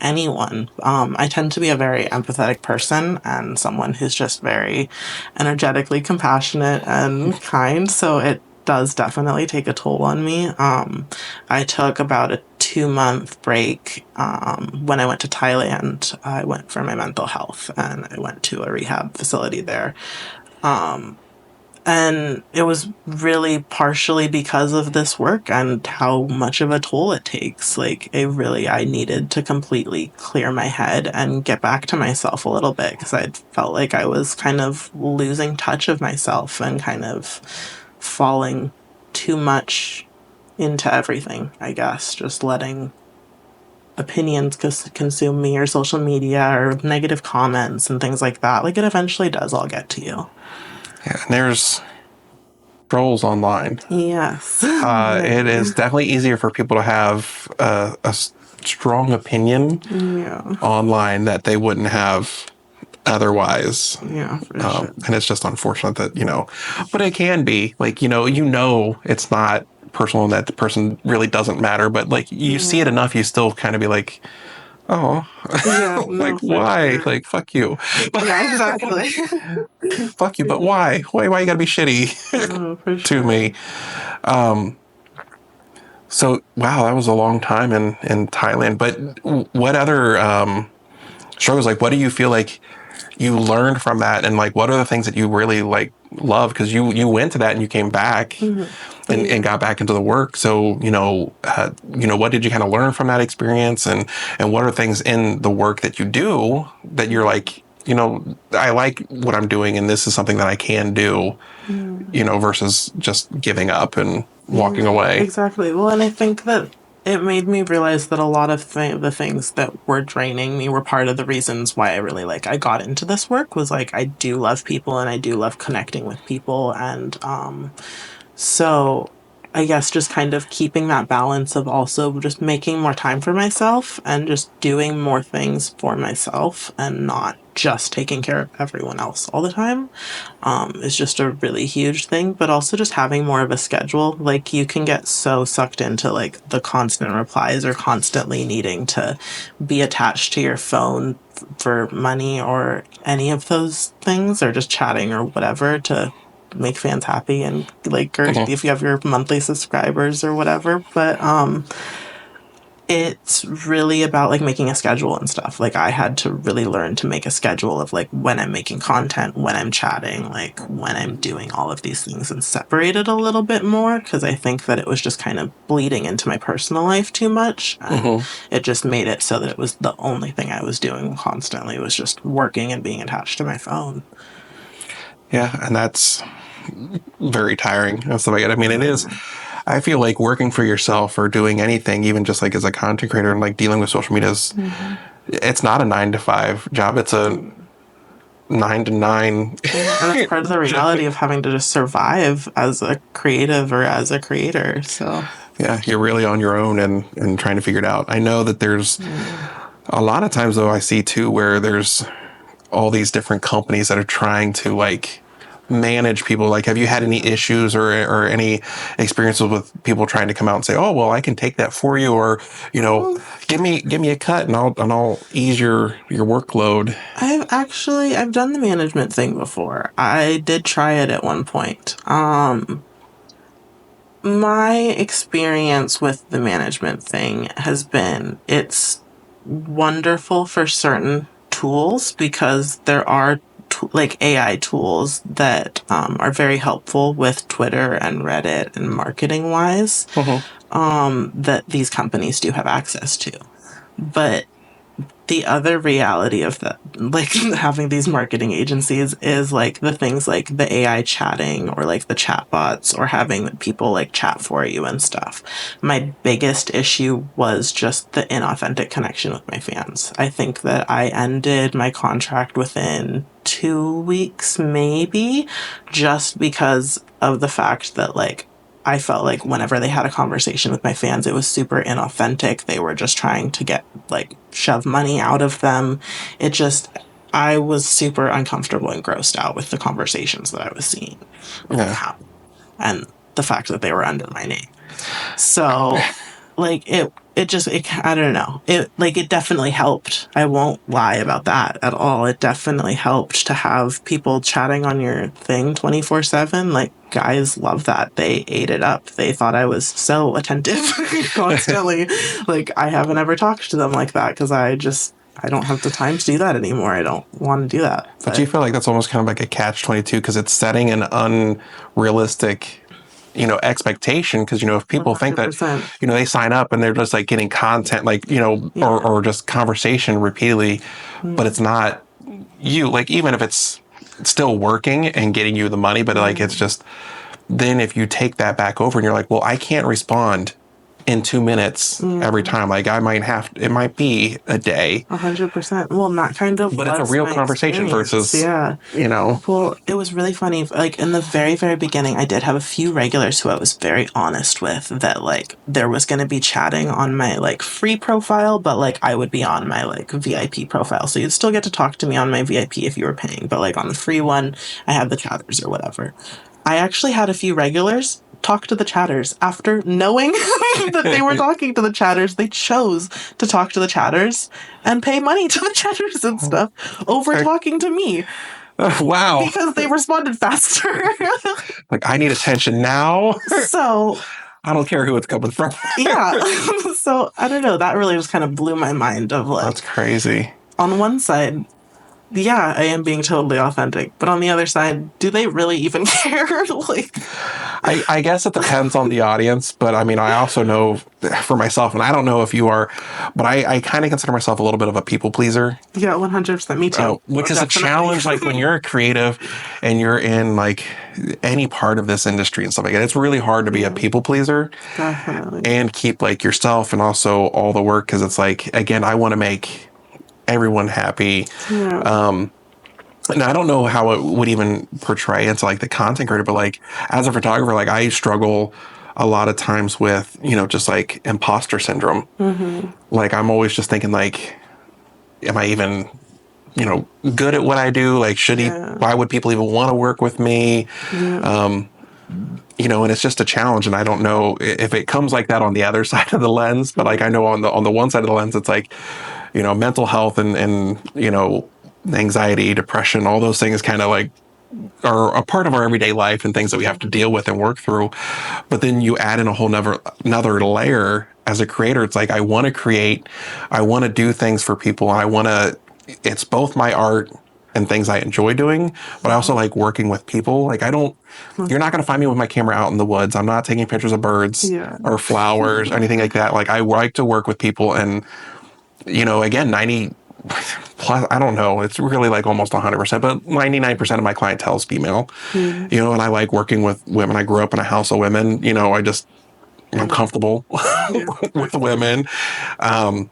anyone. I tend to be a very empathetic person and someone who's just very energetically compassionate and kind. So it does definitely take a toll on me. I took about a 2 month break when I went to Thailand. I went for my mental health and I went to a rehab facility there. And it was really partially because of this work and how much of a toll it takes. Like, I needed to completely clear my head and get back to myself a little bit because I felt like I was kind of losing touch of myself and kind of falling too much into everything, I guess. Just letting opinions consume me or social media or negative comments and things like that. Like, it eventually does all get to you. Yeah, and there's trolls online. Yes. It is definitely easier for people to have strong opinion Yeah. online that they wouldn't have otherwise. Yeah, for sure. And it's just unfortunate that, but it can be like, it's not personal and that the person really doesn't matter, but like you see it enough, you still kind of be like, oh, Yeah, no, like for why? sure. Like, fuck you. Yeah, exactly. Fuck you, but why? Why you gotta be shitty No, for to sure. me? So, wow, that was a long time in Thailand. But what other struggles, like, what do you feel like you learned from that? And like, what are the things that you really like love? Because you went to that and you came back and got back into the work. So, what did you kind of learn from that experience? And what are things in the work that you do that you're like, I like what I'm doing and this is something that I can do, versus just giving up and walking away. Exactly. Well, and I think that it made me realize that a lot of the things that were draining me were part of the reasons why I got into this work was like I do love people and I do love connecting with people and so I guess just kind of keeping that balance of also just making more time for myself and just doing more things for myself and not just taking care of everyone else all the time is just a really huge thing. But also just having more of a schedule. Like you can get so sucked into like the constant replies or constantly needing to be attached to your phone for money or any of those things or just chatting or whatever to make fans happy and like or if you have your monthly subscribers or whatever but it's really about like making a schedule and stuff. Like I had to really learn to make a schedule of like when I'm making content, when I'm chatting, like when I'm doing all of these things and separate it a little bit more because I think that it was just kind of bleeding into my personal life too much and it just made it so that it was the only thing I was doing constantly was just working and being attached to my phone. Yeah, and that's very tiring and stuff like that. I mean, it is. I feel like working for yourself or doing anything, even just like as a content creator and like dealing with social media, it's not a 9 to 5 job. It's a 9 to 9. And that's part of the reality of having to just survive as a creative or as a creator. So Yeah, you're really on your own and trying to figure it out. I know that there's a lot of times though I see too where there's all these different companies that are trying to like manage people. Like, have you had any issues or any experiences with people trying to come out and say, oh, well, I can take that for you, or, give me a cut and I'll ease your workload. I've done the management thing before. I did try it at one point. My experience with the management thing has been it's wonderful for certain tools because there are like AI tools that are very helpful with Twitter and Reddit and marketing wise that these companies do have access to. But the other reality of that, like having these marketing agencies, is like the things like the AI chatting or like the chat bots or having people like chat for you and stuff. My biggest issue was just the inauthentic connection with my fans. I think that I ended my contract within 2 weeks, maybe, just because of the fact that like I felt like whenever they had a conversation with my fans, it was super inauthentic. They were just trying to get, like, shove money out of them. It just, I was super uncomfortable and grossed out with the conversations that I was seeing Yeah. and the fact that they were under my name. So, like, I don't know. It definitely helped. I won't lie about that at all. It definitely helped to have people chatting on your thing 24/7. Like, guys love that. They ate it up. They thought I was so attentive constantly. Like, I haven't ever talked to them like that because I don't have the time to do that anymore. I don't want to do that. But do you feel like that's almost kind of like a catch-22 because it's setting an unrealistic, expectation? Because, if people think that, 100%. they sign up and they're just like getting content, like, or just conversation repeatedly, but it's not you, like, even if it's still working and getting you the money, but like, it's just, then if you take that back over and you're like, well, I can't respond in 2 minutes every time. Like it might be a day, 100%. Well, that kind of but it's a was real my conversation experience. versus, Yeah. you know, Well, it was really funny. Like, in the very, very beginning, I did have a few regulars who I was very honest with that, like, there was going to be chatting on my, like, free profile, but, like, I would be on my, like, VIP profile. So you'd still get to talk to me on my VIP if you were paying. But, like, on the free one, I had the chatters or whatever. I actually had a few regulars talk to the chatters after knowing that they were talking to the chatters. They chose to talk to the chatters and pay money to the chatters and stuff over talking to me wow. because they responded faster. Like, I need attention now. So, I don't care who it's coming from. yeah. So, I don't know. That really just kind of blew my mind of like, That's crazy. on one side, yeah, I am being totally authentic. But on the other side, do they really even care? Like, I guess it depends on the audience, but I mean, I also know for myself, and I don't know if you are, but I kind of consider myself a little bit of a people pleaser. yeah, 100%. Me too. Which is Definitely. a challenge, like when you're a creative and you're in like any part of this industry and stuff like that. It's really hard to be a people pleaser Definitely. and keep like yourself and also all the work because it's like, again, I want to make everyone happy. Yeah. And I don't know how it would even portray into like the content creator, but like as a photographer, like I struggle a lot of times with, just like imposter syndrome. Like I'm always just thinking like, am I even, good at what I do? Like, why would people even want to work with me? And it's just a challenge. And I don't know if it comes like that on the other side of the lens, but like I know on the one side of the lens, it's like, mental health and anxiety, depression, all those things kind of like are a part of our everyday life and things that we have to deal with and work through. But then you add in a whole another layer as a creator. It's like, I want to create, I want to do things for people. And it's both my art and things I enjoy doing, but I also like working with people. Like you're not going to find me with my camera out in the woods. I'm not taking pictures of birds or flowers or anything like that. Like I like to work with people and, again, 90 plus, I don't know, it's really like almost 100%, but 99% of my clientele is female, and I like working with women. I grew up in a house of women, I'm comfortable with women. But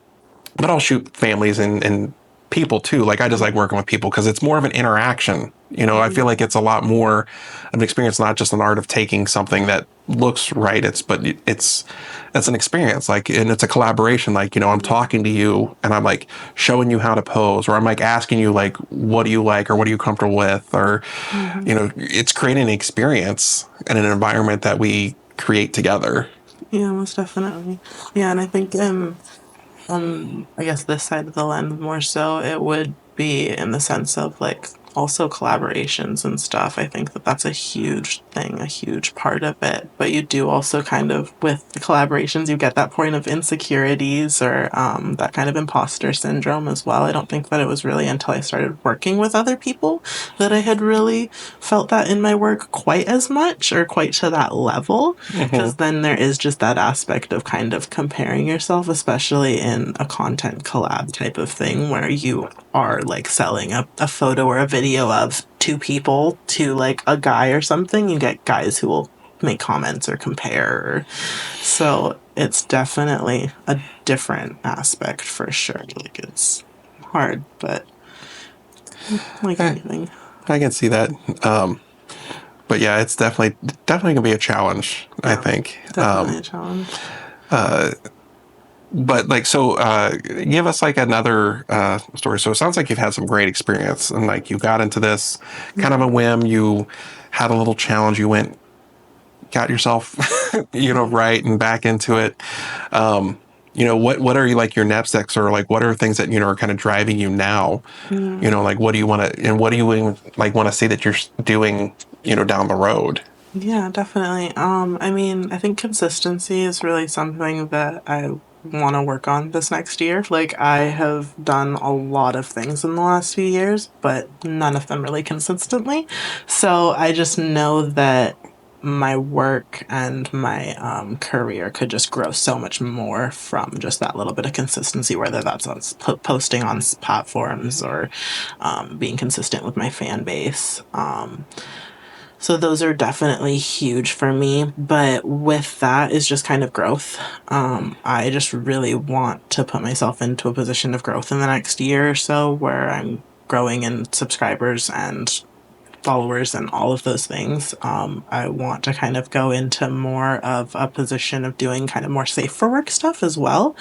I'll shoot families and people too. Like I just like working with people because it's more of an interaction. I feel like it's a lot more of an experience, not just an art of taking something that looks right. It's an experience. Like, and it's a collaboration. Like, I'm talking to you and I'm like showing you how to pose, or I'm like asking you like, what do you like, or what are you comfortable with, or it's creating an experience and an environment that we create together. Yeah, most definitely. Yeah, and I think I guess this side of the lens more so, it would be in the sense of like also collaborations and stuff. I think that that's a huge thing, a huge part of it. But you do also kind of, with the collaborations, you get that point of insecurities or that kind of imposter syndrome as well. I don't think that it was really until I started working with other people that I had really felt that in my work quite as much or quite to that level. Because then there is just that aspect of kind of comparing yourself, especially in a content collab type of thing where you are like selling a photo or a video of two people to like a guy or something. You get guys who will make comments or compare. So it's definitely a different aspect for sure. Like it's hard, but like anything. I can see that. But yeah, it's definitely gonna be a challenge, I think. Definitely a challenge. But like, so give us like another story. So it sounds like you've had some great experience, and like you got into this kind of a whim. You had a little challenge. You went, got yourself, right and back into it. What are you like your next steps, or like what are things that are kind of driving you now? Like what do you want to, and what do you even like want to say that you're doing, down the road? Yeah, definitely. I mean, I think consistency is really something that I want to work on this next year. Like, I have done a lot of things in the last few years, but none of them really consistently. So I just know that my work and my career could just grow so much more from just that little bit of consistency, whether that's on posting on platforms or being consistent with my fan base. So those are definitely huge for me. But with that is just kind of growth. I just really want to put myself into a position of growth in the next year or so where I'm growing in subscribers and followers and all of those things. I want to kind of go into more of a position of doing kind of more safe for work stuff as well.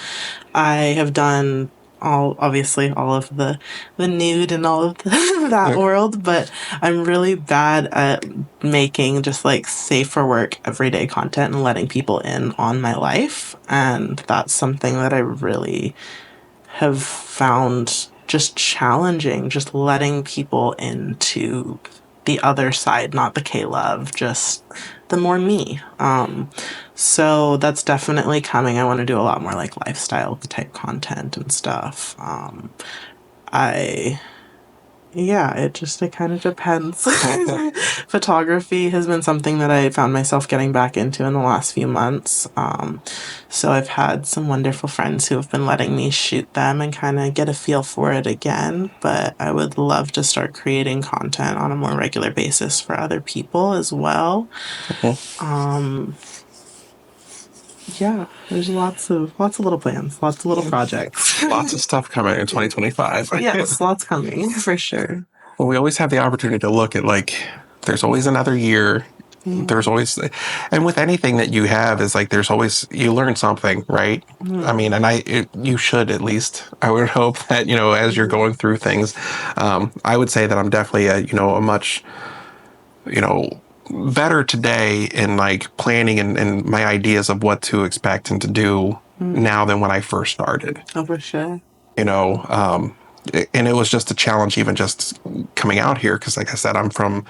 I have done obviously all of the nude and all of that world, but I'm really bad at making just like safe for work everyday content and letting people in on my life, and that's something that I really have found just challenging, just letting people into the other side, not the K-Love, just the more me. So that's definitely coming. I want to do a lot more like lifestyle type content and stuff. I Yeah, it kind of depends. Photography has been something that I found myself getting back into in the last few months. So I've had some wonderful friends who have been letting me shoot them and kind of get a feel for it again. But I would love to start creating content on a more regular basis for other people as well. Yeah, there's lots of little plans, lots of little projects. Lots of stuff coming in 2025. Yes, lots coming for sure. Well, we always have the opportunity to look at like, there's always another year. There's always, and with anything that you have is like, there's always, you learn something, right? I mean, and you should at least, I would hope that, as you're going through things, I would say that I'm definitely a much, better today in like planning and my ideas of what to expect and to do now than when I first started. Oh, for sure. And it was just a challenge even just coming out here because like I said, I'm from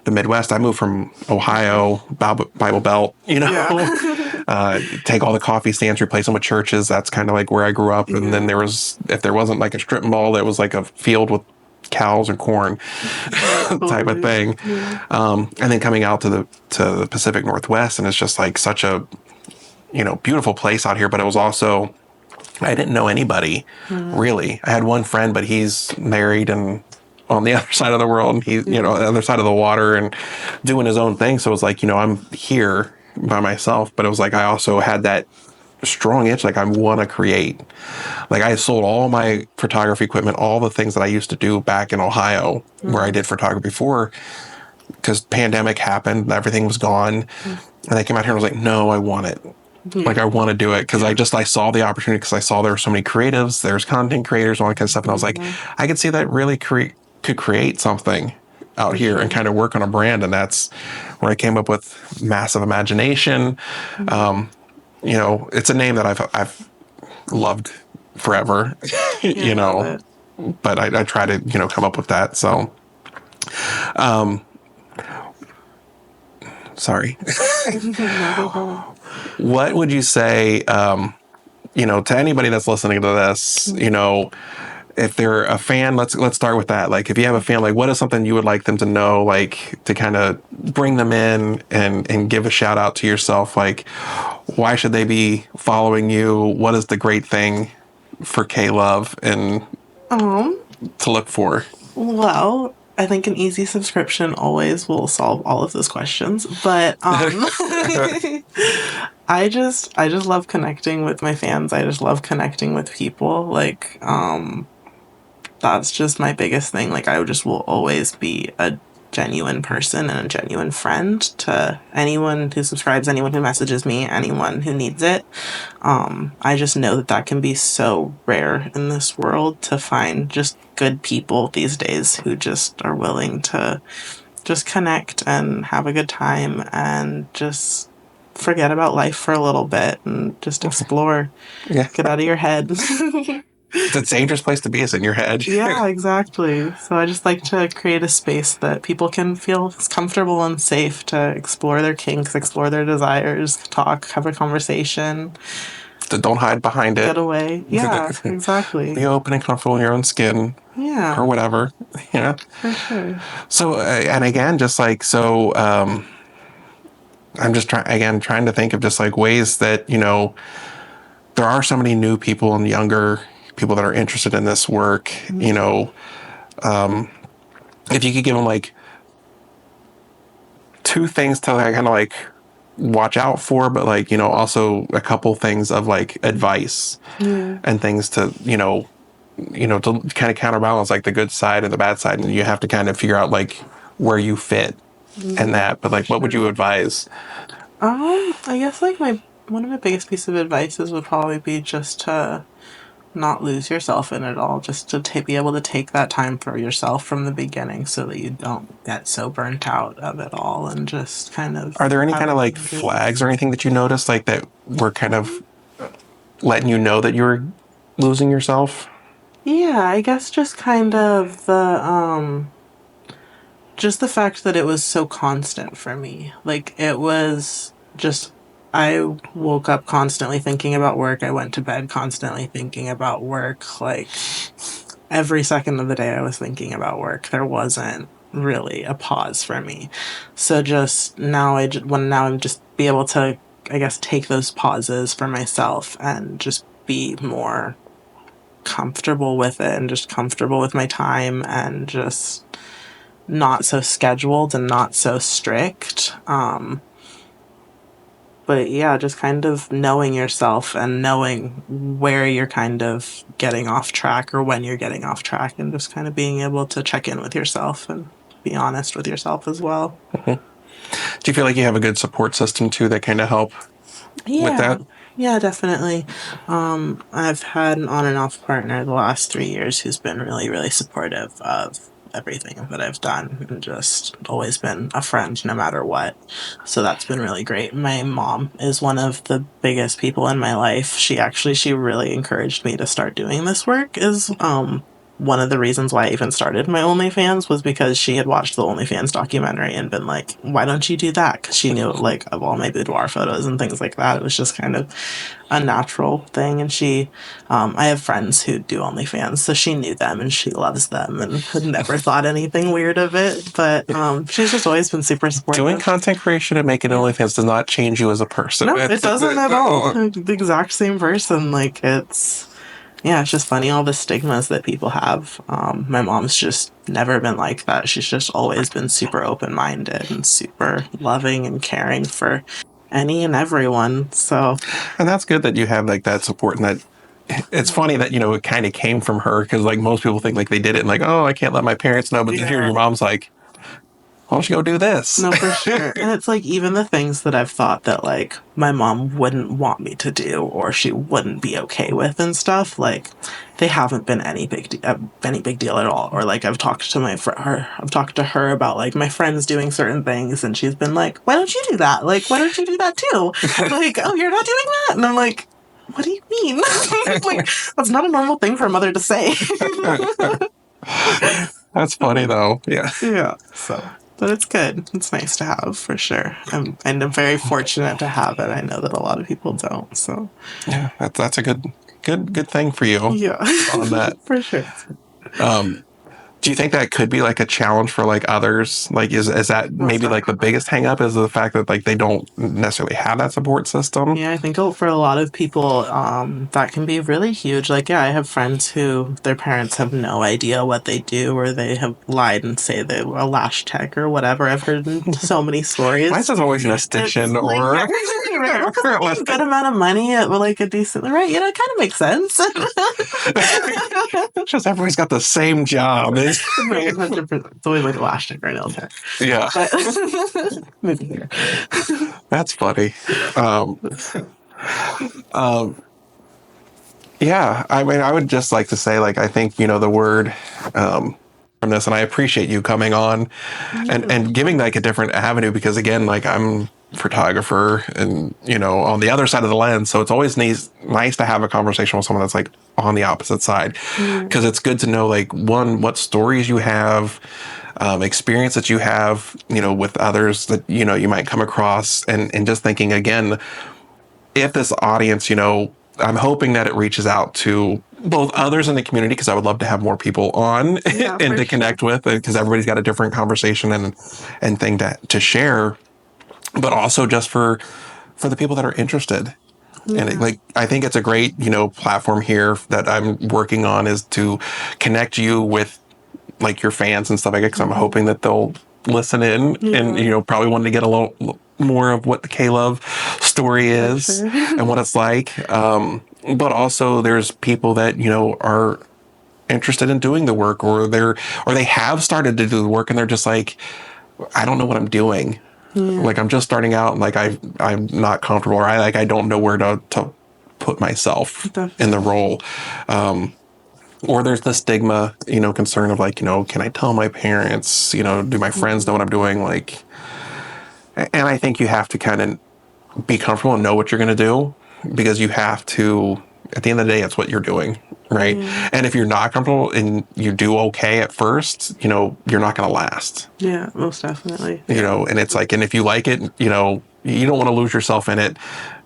the Midwest. I moved from Ohio, Bible Belt, Yeah. take all the coffee stands, replace them with churches. That's kind of like where I grew up. And then if there wasn't like a strip mall, that was like a field with cows and corn type of thing. Yeah. And then coming out to the Pacific Northwest, and it's just like such a, beautiful place out here. But it was also, I didn't know anybody really. I had one friend, but he's married and on the other side of the world, and he's, on the other side of the water and doing his own thing. So it was like, I'm here by myself, but it was like, I also had that strong itch. Like I want to create, like I sold all my photography equipment, all the things that I used to do back in Ohio where I did photography before, because pandemic happened, everything was gone. And I came out here and was like, no, I want it. Like I want to do it because I saw the opportunity because I saw there were so many creatives, there's content creators, all that kind of stuff, and I was like, I could see that really could create something out here and kind of work on a brand, and that's where I came up with Massive Imagination. It's a name that I've loved forever, Yeah, I love it. but I try to come up with that. So Sorry. No problem. What would you say, to anybody that's listening to this, if they're a fan, let's start with that. Like, if you have a fan, like, what is something you would like them to know, like, to kind of bring them in and give a shout out to yourself? Like, why should they be following you? What is the great thing for K-Love and Um, to look for? well, I think an easy subscription always will solve all of those questions. But I just love connecting with my fans. I just love connecting with people. Like, that's just my biggest thing. Like, I just will always be a genuine person and a genuine friend to anyone who subscribes, anyone who messages me, anyone who needs it. I just know that that can be so rare in this world to find just good people these days who just are willing to just connect and have a good time and just forget about life for a little bit and just explore, Yeah. get out of your head. It's a dangerous place to be, is in your head. Yeah, exactly. So I just like to create a space that people can feel comfortable and safe to explore their kinks, explore their desires, talk, have a conversation, Don't hide behind it. get away. Yeah, exactly. Be open and comfortable in your own skin Yeah, or whatever. Yeah. for sure. So, and again, just like, I'm just trying to think of just like ways that, there are so many new people and younger people that are interested in this work, if you could give them like two things to kind of like watch out for, but like, also a couple things of like advice and things to, to kind of counterbalance like the good side and the bad side. And you have to kind of figure out like where you fit and that, but like, what would you advise? I guess like one of my biggest pieces of advices would probably be just to not lose yourself in it all, just to be able to take that time for yourself from the beginning so that you don't get so burnt out of it all and just kind of Are there any have kind of like boundaries. flags or anything that you noticed like that were kind of letting you know that you were losing yourself? Yeah, I guess just kind of just the fact that it was so constant for me. Like, it was just, I woke up constantly thinking about work. I went to bed constantly thinking about work. Like, every second of the day I was thinking about work. There wasn't really a pause for me. So just now now I'm just be able to, I guess, take those pauses for myself and just be more comfortable with it and just comfortable with my time and just not so scheduled and not so strict. But yeah, just kind of knowing yourself and knowing where you're kind of getting off track or when you're getting off track and just kind of being able to check in with yourself and be honest with yourself as well. Do you feel like you have a good support system too that kind of help with that? Yeah, definitely. I've had an on and off partner the last 3 years who's been really, really supportive of everything that I've done and just always been a friend no matter what. So that's been really great. My mom is one of the biggest people in my life. She really encouraged me to start doing this work is one of the reasons why I even started my OnlyFans was because she had watched the OnlyFans documentary and been like, why don't you do that? Because she knew, like, of all my boudoir photos and things like that. It was just kind of a natural thing. And I have friends who do OnlyFans, so she knew them and she loves them and had never thought anything weird of it. But she's just always been super supportive. Doing content creation and making OnlyFans does not change you as a person. No, it doesn't at all. The exact same person. Like, yeah, it's just funny, all the stigmas that people have. My mom's just never been like that. She's just always been super open-minded and super loving and caring for any and everyone. So, And that's good that you have like that support and that it's funny that, it kind of came from her because like most people think like they did it and like, oh, I can't let my parents know. But then here your mom's like, why don't you go do this? no, for sure. And it's like even the things that I've thought that like my mom wouldn't want me to do or she wouldn't be okay with and stuff, like they haven't been any big deal at all. Or like I've talked to her about like my friends doing certain things and she's been like, why don't you do that? Like, why don't you do that too? Like, oh, you're not doing that? And I'm like, what do you mean? Like, that's not a normal thing for a mother to say. That's funny though. Yeah. Yeah. So, but it's good. It's nice to have for sure. And I'm very fortunate to have it. I know that a lot of people don't. So, Yeah. That's a good thing for you yeah, on that. for sure. Do you think that could be like a challenge for like others? Like, is that Most maybe like the definitely. biggest hang up is the fact that like they don't necessarily have that support system? Yeah, I think for a lot of people, that can be really huge. Like, yeah, I have friends who their parents have no idea what they do, or they have lied and say they were a lash tech or whatever. I've heard so many stories. Mine's is always an It's esthetician like, or right, well, 'cause they make a good amount of money at like a decent, right? You know, it kind of makes sense. just everybody's got the same job. Right, 100%. It's always like a lash tech or nail tech. Yeah, But maybe here. that's funny. Um, yeah, I mean, I would just like to say, like, I think, the word from this, and I appreciate you coming on and giving like a different avenue because, again, like, I'm a photographer and, on the other side of the lens. So it's always nice to have a conversation with someone that's like on the opposite side because it's good to know, like, one, what stories you have. Experience that you have, with others that, you might come across and just thinking again, if this audience, I'm hoping that it reaches out to both others in the community because I would love to have more people on Yeah, and for to connect with because everybody's got a different conversation and thing to share, but also just for the people that are interested. And like, I think it's a great, platform here that I'm working on is to connect you with like your fans and stuff like that. Cause I'm hoping that they'll listen in and, probably wanting to get a little more of what the K-Love story is and what it's like. But also there's people that, are interested in doing the work or they have started to do the work and they're just like, I don't know what I'm doing. Like I'm just starting out and like I'm not comfortable or I don't know where to put myself in the role. Or there's the stigma, concern of like, can I tell my parents, do my friends know what I'm doing? Like, and I think you have to kind of be comfortable and know what you're going to do because you have to, at the end of the day, it's what you're doing. Right. And if you're not comfortable and you do okay at first, you're not going to last. Yeah, most definitely. And it's like, and if you like it, you don't want to lose yourself in it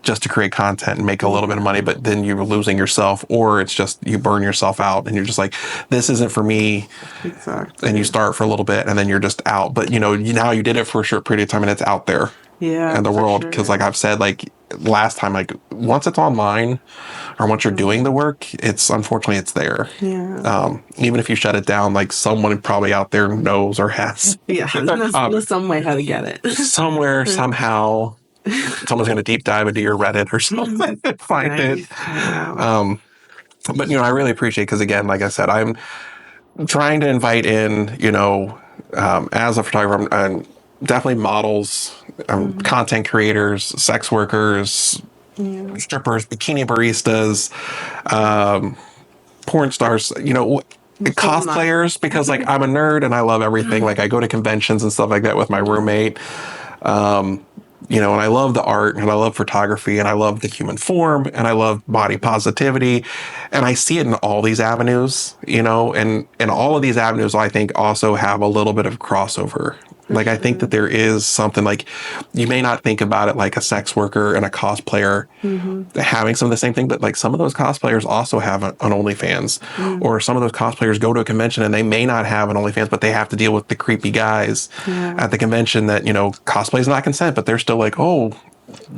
just to create content and make a little bit of money, but then you're losing yourself or it's just you burn yourself out and you're just like, this isn't for me. Exactly. And you start for a little bit and then you're just out. But, now you did it for a short period of time and it's out there in the world. Because like I've said, like last time, like once it's online or once you're doing the work, unfortunately it's there. Yeah. Even if you shut it down, like someone probably out there knows or has. Yeah, there's some way how to get it. Somewhere, somehow, someone's going to deep dive into your Reddit or something and find it. But, I really appreciate because, again, like I said, I'm trying to invite in, as a photographer, I'm definitely models, content creators, sex workers, strippers, bikini baristas, porn stars, cosplayers, because like I'm a nerd and I love everything. Like I go to conventions and stuff like that with my roommate. And I love the art and I love photography and I love the human form and I love body positivity. And I see it in all these avenues, and all of these avenues, I think also have a little bit of crossover. Like, I think that there is something like you may not think about it like a sex worker and a cosplayer having some of the same thing, but like some of those cosplayers also have an OnlyFans or some of those cosplayers go to a convention and they may not have an OnlyFans, but they have to deal with the creepy guys at the convention that, cosplay is not consent, but they're still like, oh,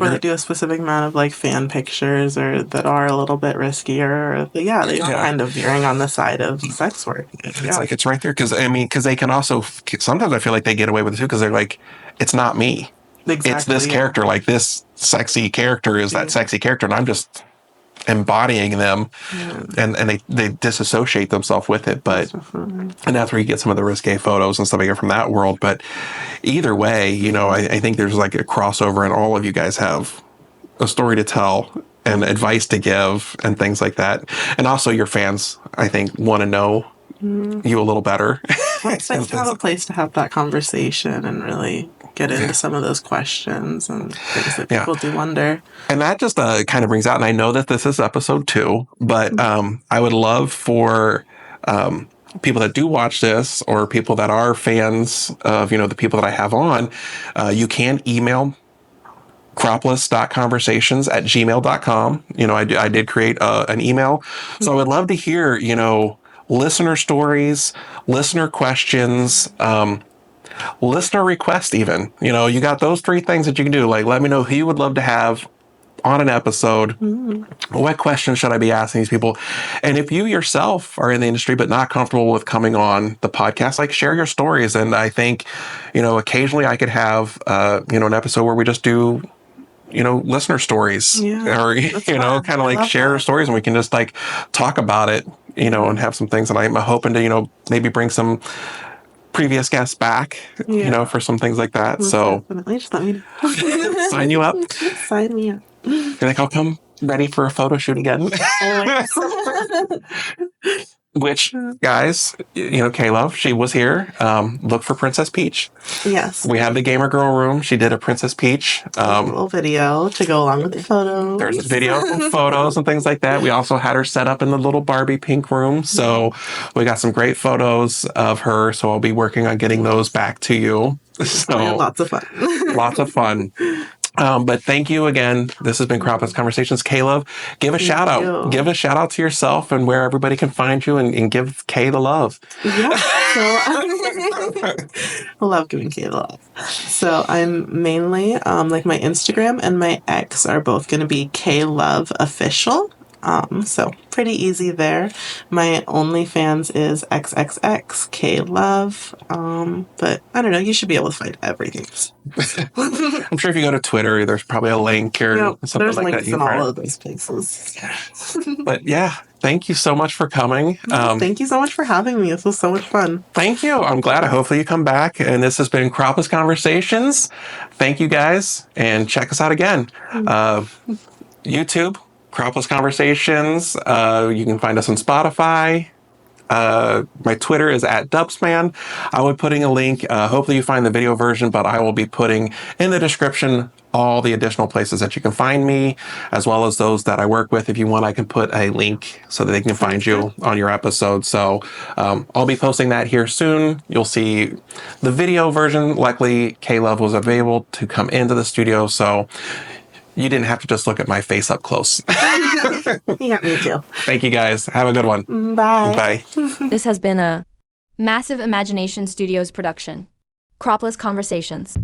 Or they do a specific amount of like fan pictures or that are a little bit riskier. But yeah, they are kind of veering on the side of sex work. It's like it's right there because they can also sometimes I feel like they get away with it too because they're like, it's not me. Exactly, it's this character. Like this sexy character is that sexy character, and I'm just embodying them, and they disassociate themselves with it. But and that's where you get some of the risque photos and stuff like that from that world. But either way, I think there's like a crossover, and all of you guys have a story to tell and advice to give and things like that. And also your fans, I think, want to know you a little better. It's nice to have a place to have that conversation and really get into some of those questions and things that people do wonder. And that just kind of brings out, and I know that this is episode 2, but I would love for people that do watch this or people that are fans of, the people that I have on, you can email cropless.conversations@gmail.com. I did create an email. So I would love to hear, listener stories, listener questions, listener request even. You got those three things that you can do. Like, let me know who you would love to have on an episode. What questions should I be asking these people? And if you yourself are in the industry but not comfortable with coming on the podcast, like, share your stories. And I think, occasionally I could have, an episode where we just do, listener stories, or, kind of like share stories, and we can just like talk about it, and have some things. And I'm hoping to, maybe bring some previous guests back, for some things like that. Most So definitely. Just let me know. sign you up. Sign me up. You're like, I'll come ready for a photo shoot again. Which, guys, K-Love, she was here. Look for Princess Peach. Yes. We have the Gamer Girl room. She did a Princess Peach. A little video to go along with the photos. There's video and photos and things like that. We also had her set up in the little Barbie pink room. So we got some great photos of her. So I'll be working on getting those back to you. So lots of fun. Lots of fun. But thank you again. This has been Cropless Conversations. K-Love, give a shout out. Give a shout out to yourself and where everybody can find you, and give Kay the love. Yeah. So I love giving Kay the love. So I'm mainly like my Instagram and my X are both going to be K-Love Official. So pretty easy there. My OnlyFans is XXXKlove. But I don't know, you should be able to find everything. I'm sure if you go to Twitter, there's probably a link or something there's like links that. in all of those places. But yeah, thank you so much for coming. Thank you so much for having me. This was so much fun. Thank you. I'm glad. Hopefully you come back. And this has been Cropless Conversations. Thank you guys, and check us out again. YouTube, Cropless Conversations. You can find us on Spotify. My Twitter is @Dubsman. I will be putting a link. Hopefully you find the video version, but I will be putting in the description all the additional places that you can find me, as well as those that I work with. If you want, I can put a link so that they can find you on your episode. So I'll be posting that here soon. You'll see the video version. Luckily, K-Love was available to come into the studio, so you didn't have to just look at my face up close. Yeah, me too. Thank you guys. Have a good one. Bye. Bye. This has been a Massive Imagination Studios production. Cropless Conversations.